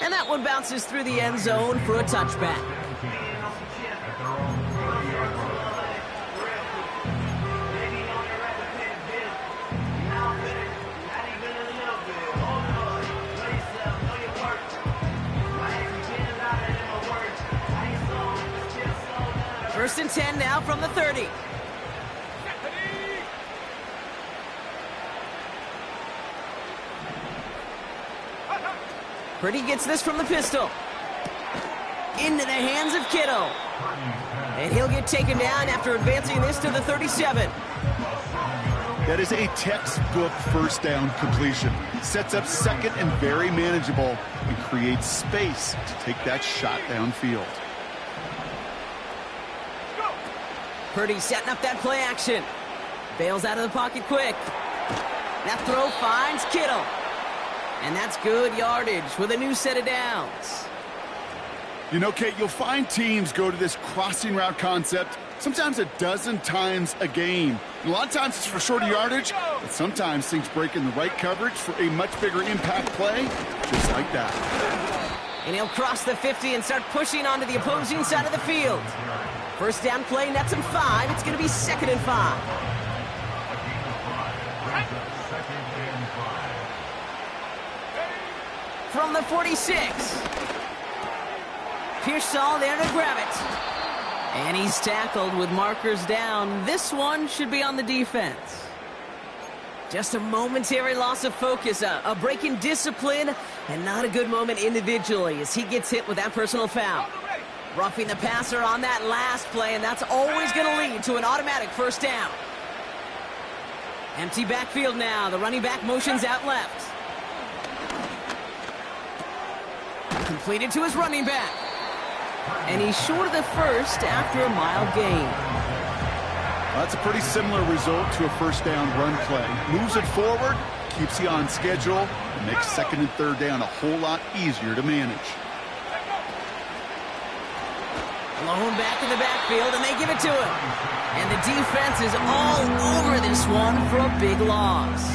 And that one bounces through the end zone for a touchback. First and 10 now from the 30. Purdy gets this from the pistol. Into the hands of Kittle. And he'll get taken down after advancing this to the 37. That is a textbook first down completion. Sets up second and very manageable and creates space to take that shot downfield. Purdy setting up that play action. Bails out of the pocket quick. That throw finds Kittle. And that's good yardage with a new set of downs. You know, Kate, you'll find teams go to this crossing route concept sometimes a dozen times a game. And a lot of times it's for shorter yardage, but sometimes things break in the right coverage for a much bigger impact play, just like that. And he'll cross the 50 and start pushing onto the opposing side of the field. First down play, nets him 5. It's going to be 2nd and 5. From the 46. Pearsall there to grab it. And he's tackled with markers down. This one should be on the defense. Just a momentary loss of focus, a break in discipline, and not a good moment individually as he gets hit with that personal foul. Roughing the passer on that last play, and that's always going to lead to an automatic first down. Empty backfield now. The running back motions out left. Completed to his running back. And he's short of the first after a mild gain. Well, that's a pretty similar result to a first down run play. Moves it forward, keeps you on schedule, and makes 2nd and 3rd down a whole lot easier to manage. Blown back in the backfield, and they give it to him. And the defense is all over this one for a big loss.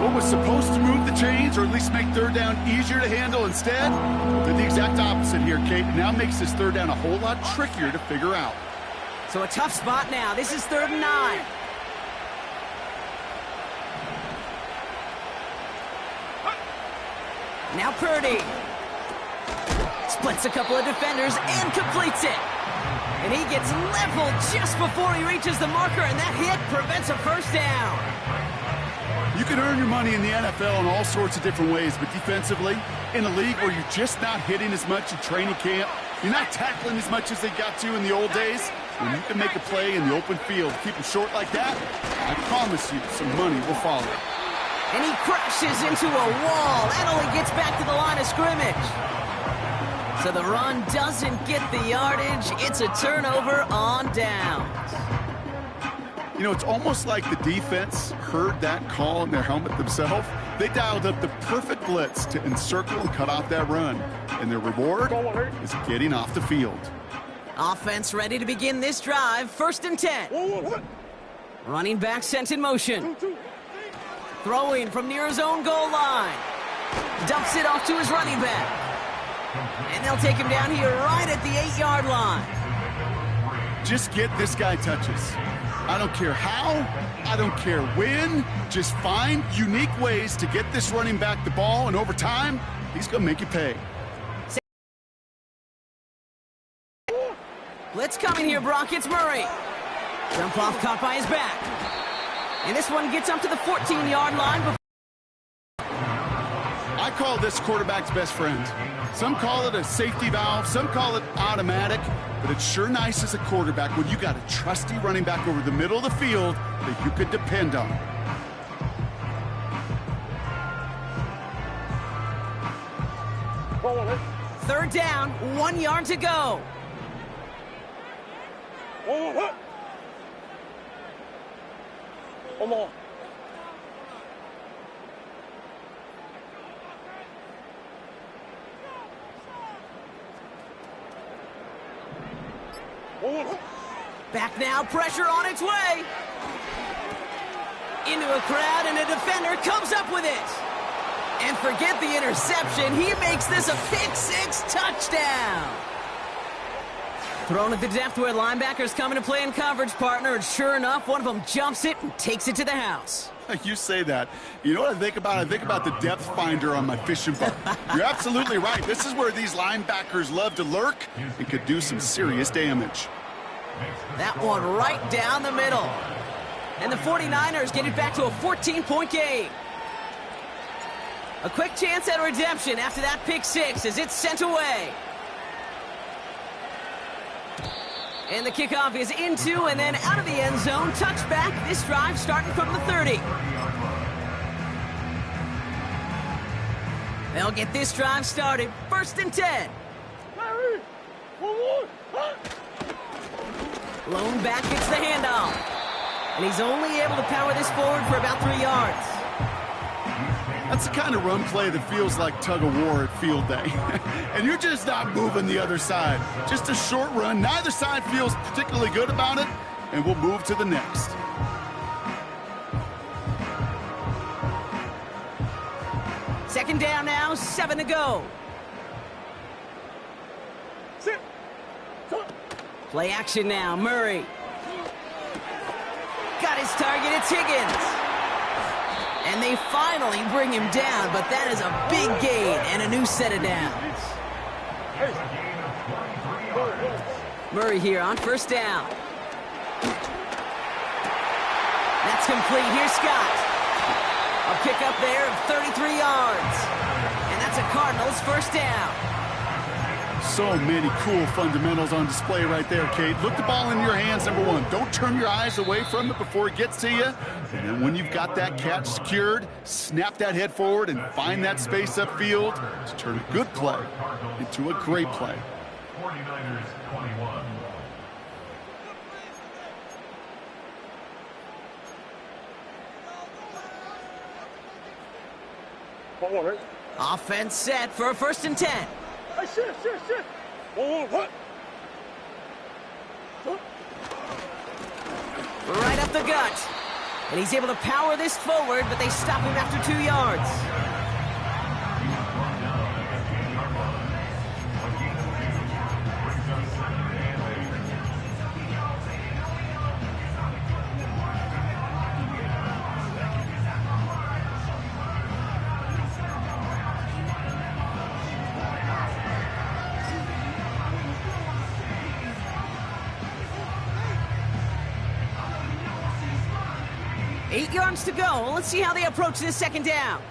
What was supposed to move the chains, or at least make 3rd down easier to handle instead, did the exact opposite here, Kate. It now makes this 3rd down a whole lot trickier to figure out. So a tough spot now. This is 3rd and 9. Now Purdy. Splits a couple of defenders and completes it. And he gets leveled just before he reaches the marker, and that hit prevents a first down. You can earn your money in the NFL in all sorts of different ways, but defensively, in a league where you're just not hitting as much in training camp, you're not tackling as much as they got to in the old days, when you can make a play in the open field, keep it short like that, I promise you some money will follow. And he crashes into a wall. That only gets back to the line of scrimmage. So the run doesn't get the yardage. It's a turnover on downs. You know, it's almost like the defense heard that call in their helmet themselves. They dialed up the perfect blitz to encircle and cut off that run. And their reward is getting off the field. Offense ready to begin this drive. 1st and 10. Running back sent in motion. Throwing from near his own goal line. Dumps it off to his running back. And they'll take him down here right at the 8-yard line. Just get this guy touches. I don't care how, I don't care when. Just find unique ways to get this running back the ball, and over time, he's going to make you pay. Blitz coming here, Brock. It's Murray. Jump off caught by his back. And this one gets up to the 14-yard line. I call this quarterback's best friend. Some call it a safety valve, some call it automatic, but it's sure nice as a quarterback when you got a trusty running back over the middle of the field that you could depend on. Third down, 1 yard to go. Back now, pressure on its way. Into a crowd, and a defender comes up with it. And forget the interception. He makes this a pick-6 touchdown. Thrown at the depth where linebackers coming to play in coverage, partner, and sure enough, one of them jumps it and takes it to the house. You say that. You know what I think about? I think about the depth finder on my fishing boat. You're absolutely right. This is where these linebackers love to lurk and could do some serious damage. That one right down the middle. And the 49ers get it back to a 14-point game. A quick chance at redemption after that pick-6 as it's sent away. And the kickoff is into and then out of the end zone. Touchback. This drive starting from the 30. They'll get this drive started. 1st and 10. Lone back gets the handoff. And he's only able to power this forward for about 3 yards. That's the kind of run play that feels like tug-of-war at field day. And you're just not moving the other side. Just a short run. Neither side feels particularly good about it, and we'll move to the next. Second down now, 7 to go. Play action now, Murray. Got his target, it's Higgins. And they finally bring him down, but that is a big gain and a new set of downs. Murray here on first down. That's complete. Here's Scott. A pickup there of 33 yards. And that's a Cardinals first down. So many cool fundamentals on display right there, Kate. Look the ball in your hands, number one. Don't turn your eyes away from it before it gets to you. And then when you've got that catch secured, snap that head forward and find that space upfield to turn a good play into a great play. 49ers 21. Offense set for a 1st and 10. Right up the gut. And he's able to power this forward, but they stop him after 2 yards. Eight yards to go. Let's see how they approach this second down.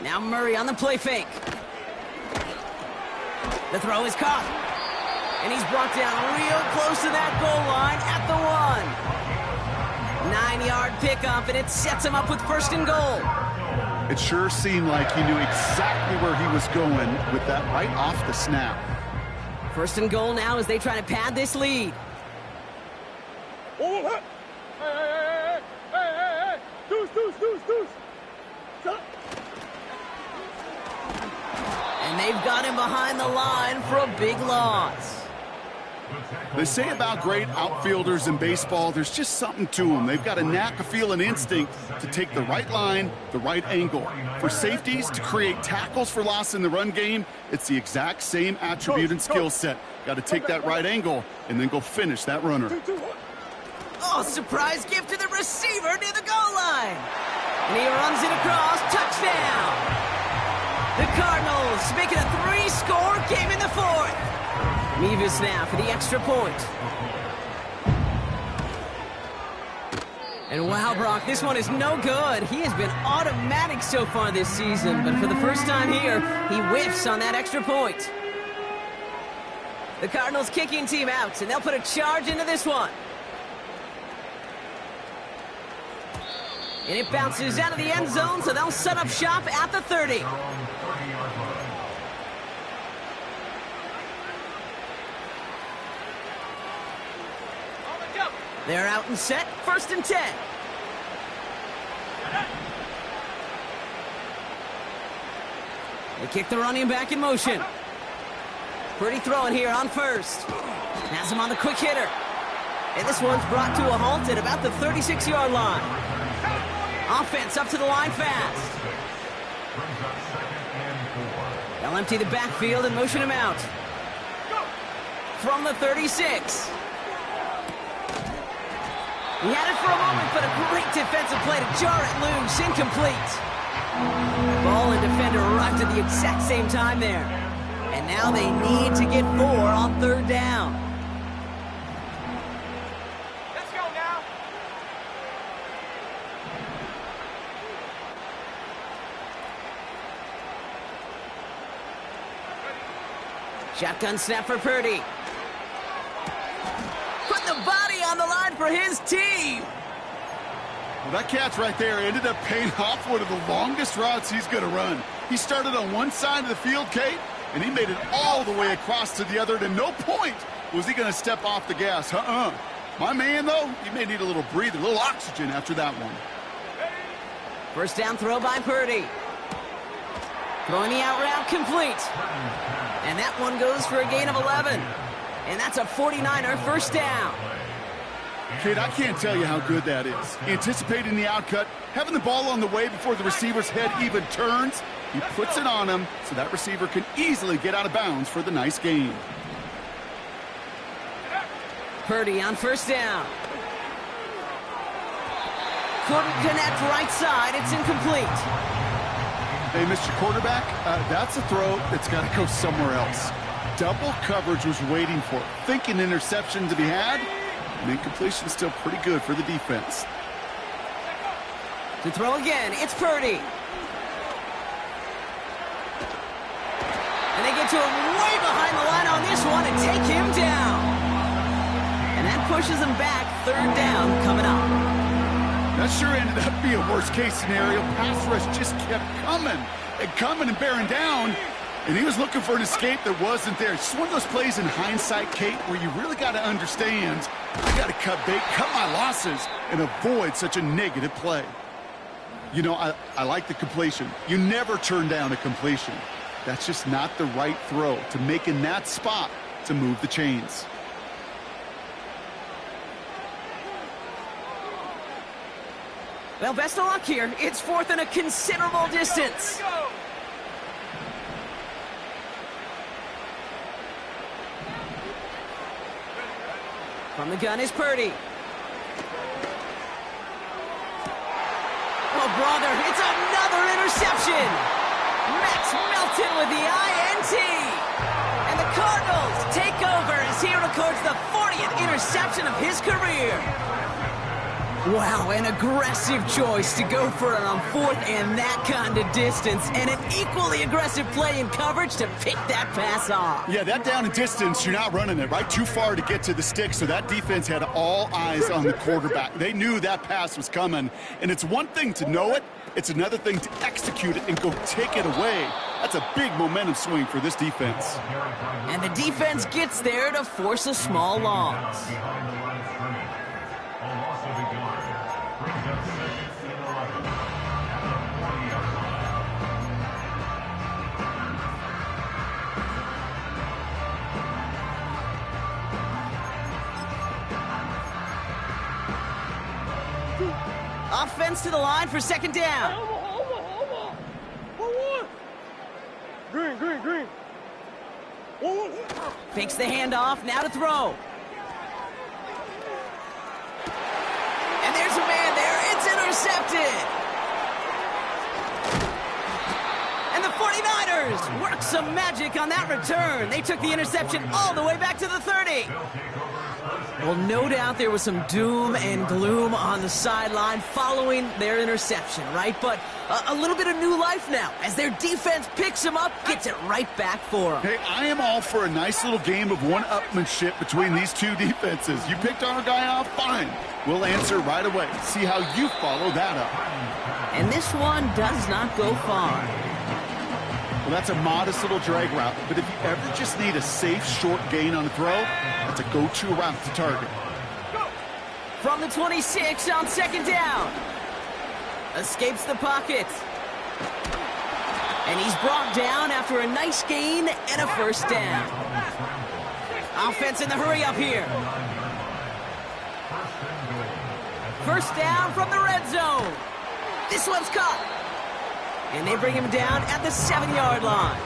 Now Murray on the play fake. The throw is caught. And he's brought down real close to that goal line at the 1. 9-yard pickup, and it sets him up with 1st and goal. It sure seemed like he knew exactly where he was going with that right off the snap. 1st and goal now as they try to pad this lead. And they've got him behind the line for a big loss. They say about great outfielders in baseball, there's just something to them. They've got a knack, a feel, and instinct to take the right line, the right angle. For safeties to create tackles for loss in the run game, it's the exact same attribute and skill set. Got to take that right angle and then go finish that runner. Oh, surprise gift to the receiver near the goal line. And he runs it across. Touchdown. The Cardinals make it a 3-score game in the 4th. Mevis now for the extra point. And wow, Brock, this one is no good. He has been automatic so far this season, but for the first time here, he whiffs on that extra point. The Cardinals kicking team out, and they'll put a charge into this one. And it bounces out of the end zone, so they'll set up shop at the 30. They're out and set, 1st and 10. They kick the running back in motion. Pretty throwing here on 1st. Has him on the quick hitter. And this one's brought to a halt at about the 36-yard line. Offense up to the line fast. They'll empty the backfield and motion him out. From the 36. He had it for a moment, but a great defensive play to jar it loose. Incomplete. Ball and defender arrived at the exact same time there. And now they need to get 4 on 3rd down. Let's go now. Shotgun snap for Purdy. Put the body on the line for his team. Well, that catch right there ended up paying off one of the longest routes he's going to run. He started on one side of the field, Kate, and he made it all the way across to the other. And at no point Was he going to step off the gas? My man, though, he may need a little breather, a little oxygen after that one. First down throw by Purdy. Throwing the out route complete. And that one goes for a gain of 11. And that's a 49er first down. Kid, I can't tell you how good that is. Anticipating the outcut, having the ball on the way before the receiver's head even turns. He puts it on him so that receiver can easily get out of bounds for the nice gain. Purdy on first down. Couldn't connect right side. It's incomplete. Hey, Mr. Quarterback, that's a throw that's got to go somewhere else. Double coverage was waiting for it. Thinking interception to be had, and incompletion still pretty good for the defense. To throw again, it's Purdy. And they get to him way behind the line on this one and take him down. And that pushes him back. Third down coming up. That sure ended up being a worst-case scenario. Pass rush just kept coming and bearing down. And he was looking for an escape that wasn't there. It's just one of those plays in hindsight, Kate, where you really got to understand, I got to cut bait, cut my losses, and avoid such a negative play. You know, I like the completion. You never turn down a completion. That's just not the right throw to make in that spot to move the chains. Well, best of luck here. It's fourth and a considerable distance. From the gun is Purdy. Oh, brother, it's another interception. Max Melton with the INT. And the Cardinals take over as he records the 40th interception of his career. Wow, an aggressive choice to go for it on fourth and that kind of distance, and an equally aggressive play in coverage to pick that pass off. Yeah, that down and distance, you're not running it, right? Too far to get to the stick, so that defense had all eyes on the quarterback. They knew that pass was coming, and it's one thing to know it, it's another thing to execute it and go take it away. That's a big momentum swing for this defense. And the defense gets there to force a small loss. Offense to the line for second down. Green. Fakes the handoff, now to throw. And there's a man there, it's intercepted. And the 49ers work some magic on that return. They took the interception all the way back to the 30. Well, no doubt there was some doom and gloom on the sideline following their interception, right? But a little bit of new life now as their defense picks them up, gets it right back for them. Hey, I am all for a nice little game of one-upmanship between these two defenses. You picked our guy off, fine. We'll answer right away. See how you follow that up. And this one does not go far. Well, that's a modest little drag route, but if you ever just need a safe, short gain on a throw, that's a go-to route to target. From the 26 on second down. Escapes the pocket. And he's brought down after a nice gain and a first down. Offense in the hurry up here. First down from the red zone. This one's caught. And they bring him down at the 7-yard line.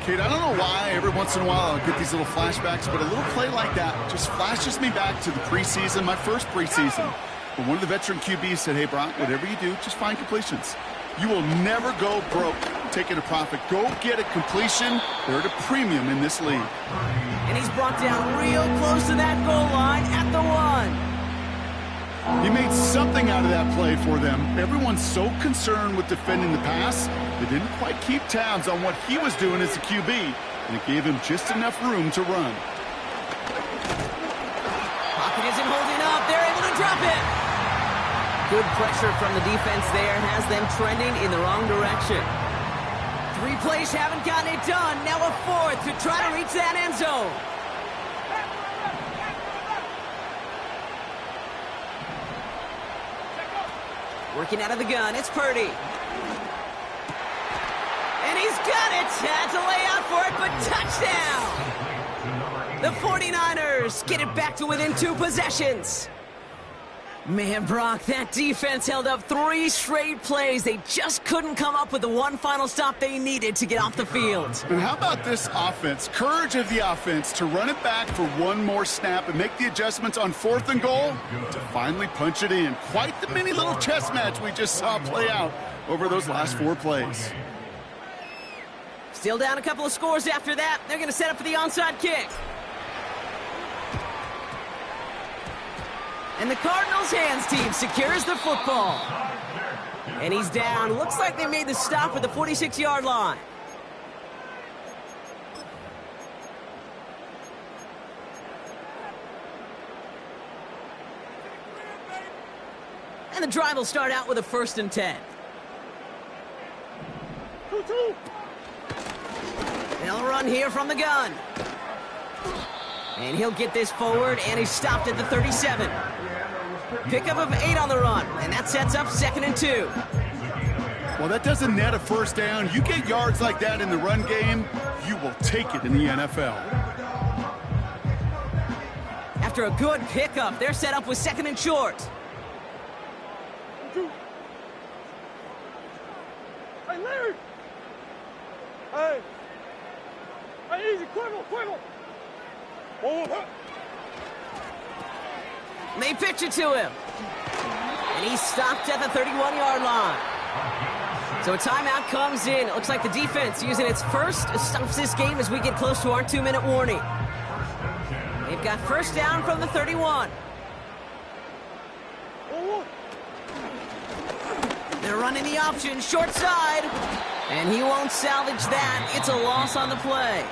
Kate, I don't know why every once in a while I'll get these little flashbacks, but a little play like that just flashes me back to the preseason, my first preseason. But one of the veteran QBs said, hey, Brock, whatever you do, just find completions. You will never go broke taking a profit. Go get a completion. They're at a premium in this league. And he's brought down real close to that goal line at the 1. He made something out of that play for them. Everyone's so concerned with defending the pass, they didn't quite keep tabs on what he was doing as a QB, and it gave him just enough room to run. Pocket isn't holding up. They're able to drop it. Good pressure from the defense there has them trending in the wrong direction. 3 plays haven't gotten it done. Now a 4th to try to reach that end zone. Working out of the gun, it's Purdy. And he's got it! Had to lay out for it, but touchdown! The 49ers get it back to within 2 possessions. Man, Brock, that defense held up 3 straight plays. They just couldn't come up with the one final stop they needed to get off the field. And how about this offense? Courage of the offense to run it back for one more snap and make the adjustments on 4th and goal to finally punch it in. Quite the mini little chess match we just saw play out over those last 4 plays. Still down a couple of scores after that. They're going to set up for the onside kick. And the Cardinals' hands team secures the football. And he's down. Looks like they made the stop at the 46-yard line. And the drive will start out with a 1st and 10. They'll run here from the gun. And he'll get this forward, and he's stopped at the 37. Pickup of 8 on the run, and that sets up 2nd and 2. Well, that doesn't net a 1st down. You get yards like that in the run game, you will take it in the NFL. After a good pickup, they're set up with 2nd and short. Hey, Larry! Hey! Hey, easy, quiver! They pitch it to him. And he's stopped at the 31-yard line. So a timeout comes in. It looks like the defense using its first stops this game as we get close to our 2-minute warning. They've got 1st down from the 31. They're running the option, short side. And he won't salvage that. It's a loss on the play.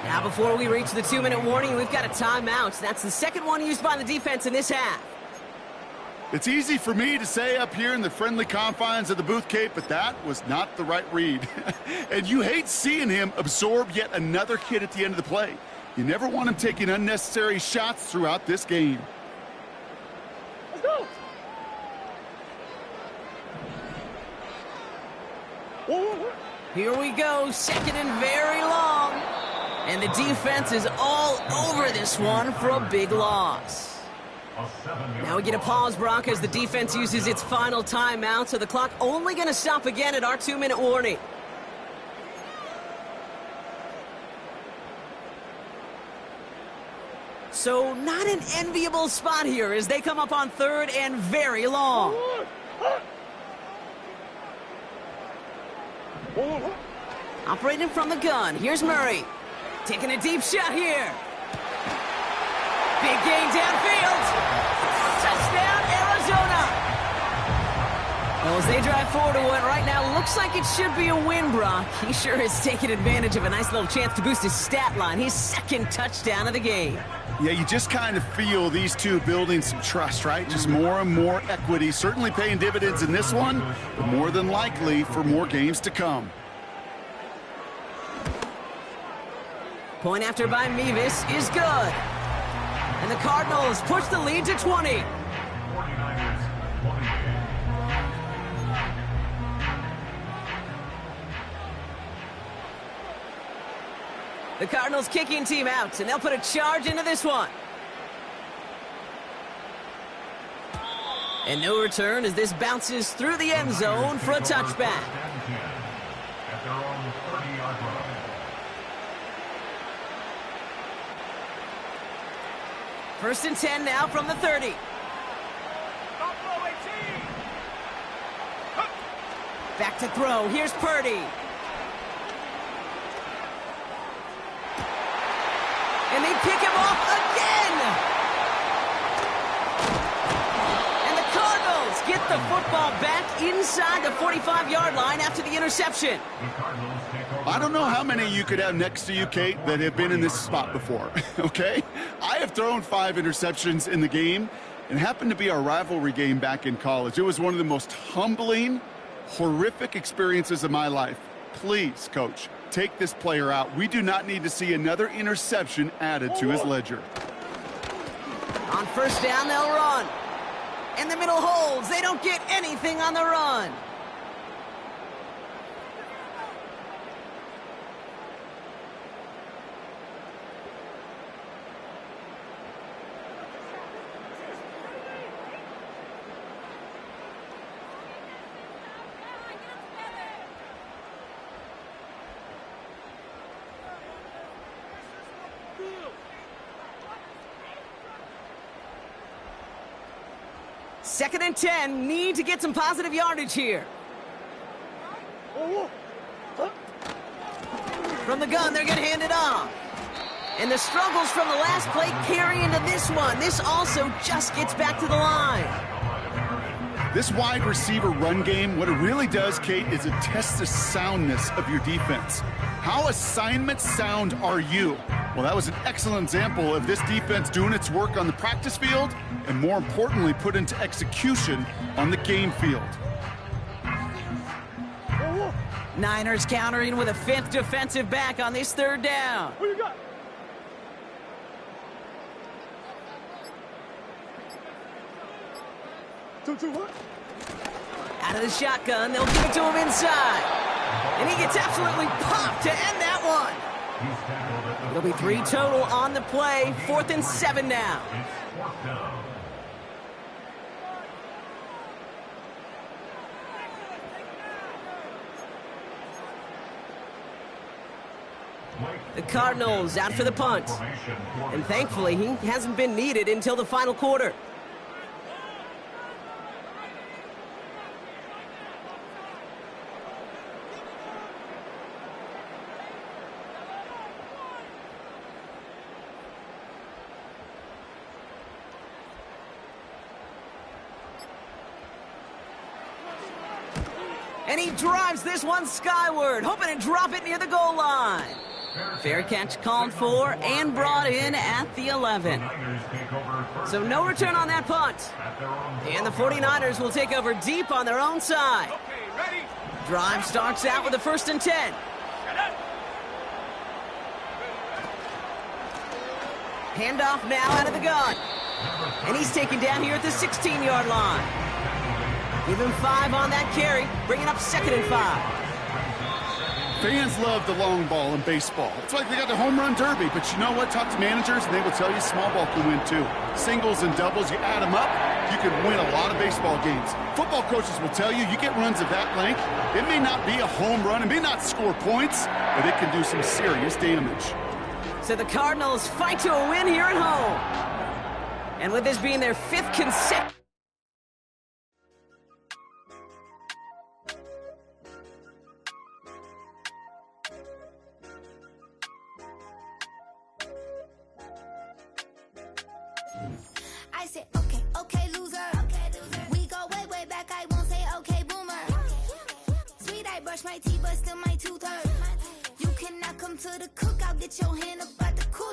Now, before we reach the 2-minute warning, we've got a timeout. That's the 2nd one used by the defense in this half. It's easy for me to say up here in the friendly confines of the Booth Cape, but that was not the right read. And you hate seeing him absorb yet another hit at the end of the play. You never want him taking unnecessary shots throughout this game. Let's go! Here we go, 2nd and very long. And the defense is all over this one for a big loss. Now we get a pause, Brock, as the defense uses its final timeout, so the clock only going to stop again at our 2-minute warning. So not an enviable spot here as they come up on 3rd and very long. Operating from the gun, here's Murray. Taking a deep shot here. Big gain downfield. Touchdown, Arizona. Well, as they drive forward to what right now looks like it should be a win, Brock. He sure has taken advantage of a nice little chance to boost his stat line. His 2nd touchdown of the game. Yeah, you just kind of feel these two building some trust, right? Just more and more equity. Certainly paying dividends in this one, but more than likely for more games to come. Point after by Mevis is good. And the Cardinals push the lead to 20. 49ers 20. The Cardinals kicking team out, and they'll put a charge into this one. And no return as this bounces through the end zone for a touchback. At their own 30-yard line. First and 10 now from the 30. Buffalo 18! Back to throw. Here's Purdy. And they pick him off again! And the Cardinals get the football back inside the 45-yard line after the interception. I don't know how many you could have next to you, Kate, that have been in this spot before, okay? I have thrown 5 interceptions in the game, and it happened to be our rivalry game back in college. It was one of the most humbling, horrific experiences of my life. Please, Coach, take this player out. We do not need to see another interception added to his ledger. On first down, they'll run. And the middle holds. They don't get anything on the run. Second and 10, need to get some positive yardage here. From the gun, they're going to hand it off. And the struggles from the last play carry into this one. This also just gets back to the line. This wide receiver run game, what it really does, Kate, is it tests the soundness of your defense. How assignment sound are you? Well, that was an excellent example of this defense doing its work on the practice field and, more importantly, put into execution on the game field. Niners countering with a fifth defensive back on this third down. What you got? Two, what? Out of the shotgun, they'll give it to him inside. And he gets absolutely popped to end that one. It'll be 3 total on the play. 4th and 7 now. The Cardinals out for the punt. And thankfully, he hasn't been needed until the final quarter. And he drives this one skyward, hoping to drop it near the goal line. Fair catch called for and brought in at the 11. So no return on that punt. And the 49ers will take over deep on their own side. Drive starts out with a 1st and 10. Handoff now out of the gun. And he's taken down here at the 16-yard line. Give him 5 on that carry, bringing up 2nd and 5. Fans love the long ball in baseball. It's like they got the home run derby, but you know what? Talk to managers, and they will tell you small ball can win too. Singles and doubles, you add them up, you can win a lot of baseball games. Football coaches will tell you, you get runs of that length, it may not be a home run, it may not score points, but it can do some serious damage. So the Cardinals fight to a win here at home. And with this being their 5th consecutive... I said, okay, loser. We go way back, I won't say okay, boomer. Sweet, I brush my teeth, but still my tooth hurt. You cannot come to the cookout, get your hand up at the cooler.